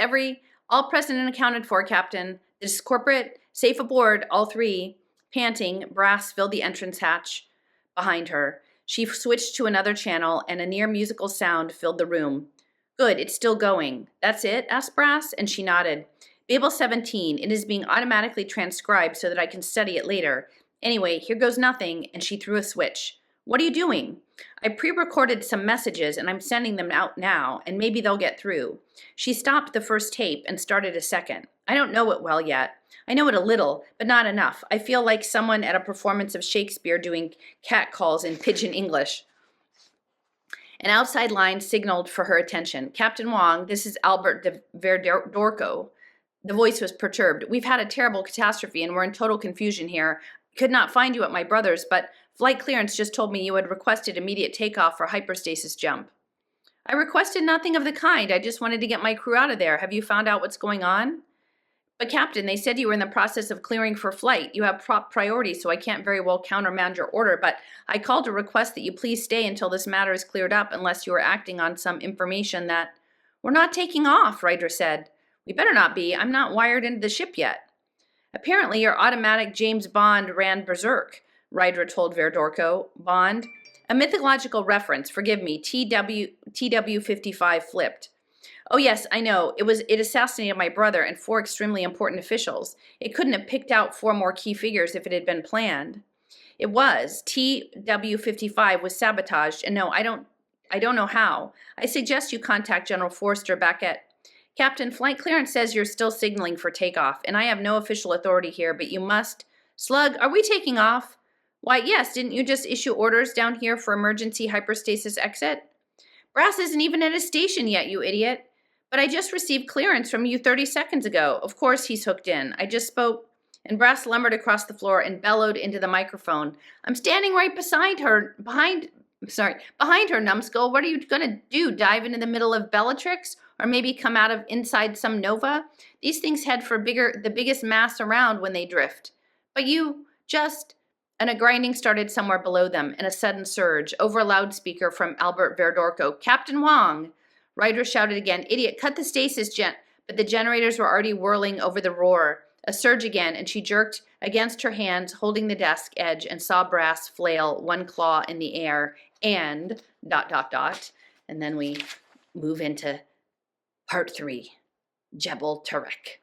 all present and accounted for, Captain. This is corporate, safe aboard, all 3. Panting, Brass filled the entrance hatch behind her. She switched to another channel, and a near musical sound filled the room. "Good, it's still going." "That's it?" asked Brass, and she nodded. "Babel 17. It is being automatically transcribed so that I can study it later. Anyway, here goes nothing," and she threw a switch. "What are you doing?" "I pre-recorded some messages, and I'm sending them out now, and maybe they'll get through." She stopped the first tape and started a second. "I don't know it well yet. I know it a little, but not enough. I feel like someone at a performance of Shakespeare doing catcalls in pidgin English." An outside line signaled for her attention. "Captain Wong, this is Albert de Verdorco." The voice was perturbed. "We've had a terrible catastrophe, and we're in total confusion here. Could not find you at my brother's, but flight clearance just told me you had requested immediate takeoff for hyperstasis jump." "I requested nothing of the kind. I just wanted to get my crew out of there. Have you found out what's going on?" "But Captain, they said you were in the process of clearing for flight. You have priority, so I can't very well countermand your order, but I called to request that you please stay until this matter is cleared up, unless you are acting on some information that—" "We're not taking off," Rydra said. "We better not be. I'm not wired into the ship yet." "Apparently your automatic James Bond ran berserk," Rydra told Verdorco. "Bond? A mythological reference. Forgive me. TW-55 flipped." "Oh yes, I know. It assassinated my brother and 4 extremely important officials. It couldn't have picked out 4 more key figures if it had been planned." "It was. TW-55 was sabotaged, and no, I don't know how. I suggest you contact General Forster back at—" "Captain, flight clearance says you're still signaling for takeoff, and I have no official authority here, but you must—" "Slug, are we taking off?" "Why, yes, didn't you just issue orders down here for emergency hyperstasis exit?" "Brass isn't even at his station yet, you idiot." "But I just received clearance from you 30 seconds ago. Of course he's hooked in. I just spoke—" And Brass lumbered across the floor and bellowed into the microphone. "I'm standing right behind her, numbskull. What are you gonna do, dive into the middle of Bellatrix? Or maybe come out of inside some nova? These things head for the biggest mass around when they drift. But you just—" and a grinding started somewhere below them in a sudden surge. Over a loudspeaker from Albert Verdorco, Captain Wong! Ryder shouted again, idiot, cut the stasis gen. But the generators were already whirling over the roar. A surge again, and she jerked against her hands, holding the desk edge, and saw Brass flail one claw in the air, and ... And then we move into part 3, Jebel Tarek.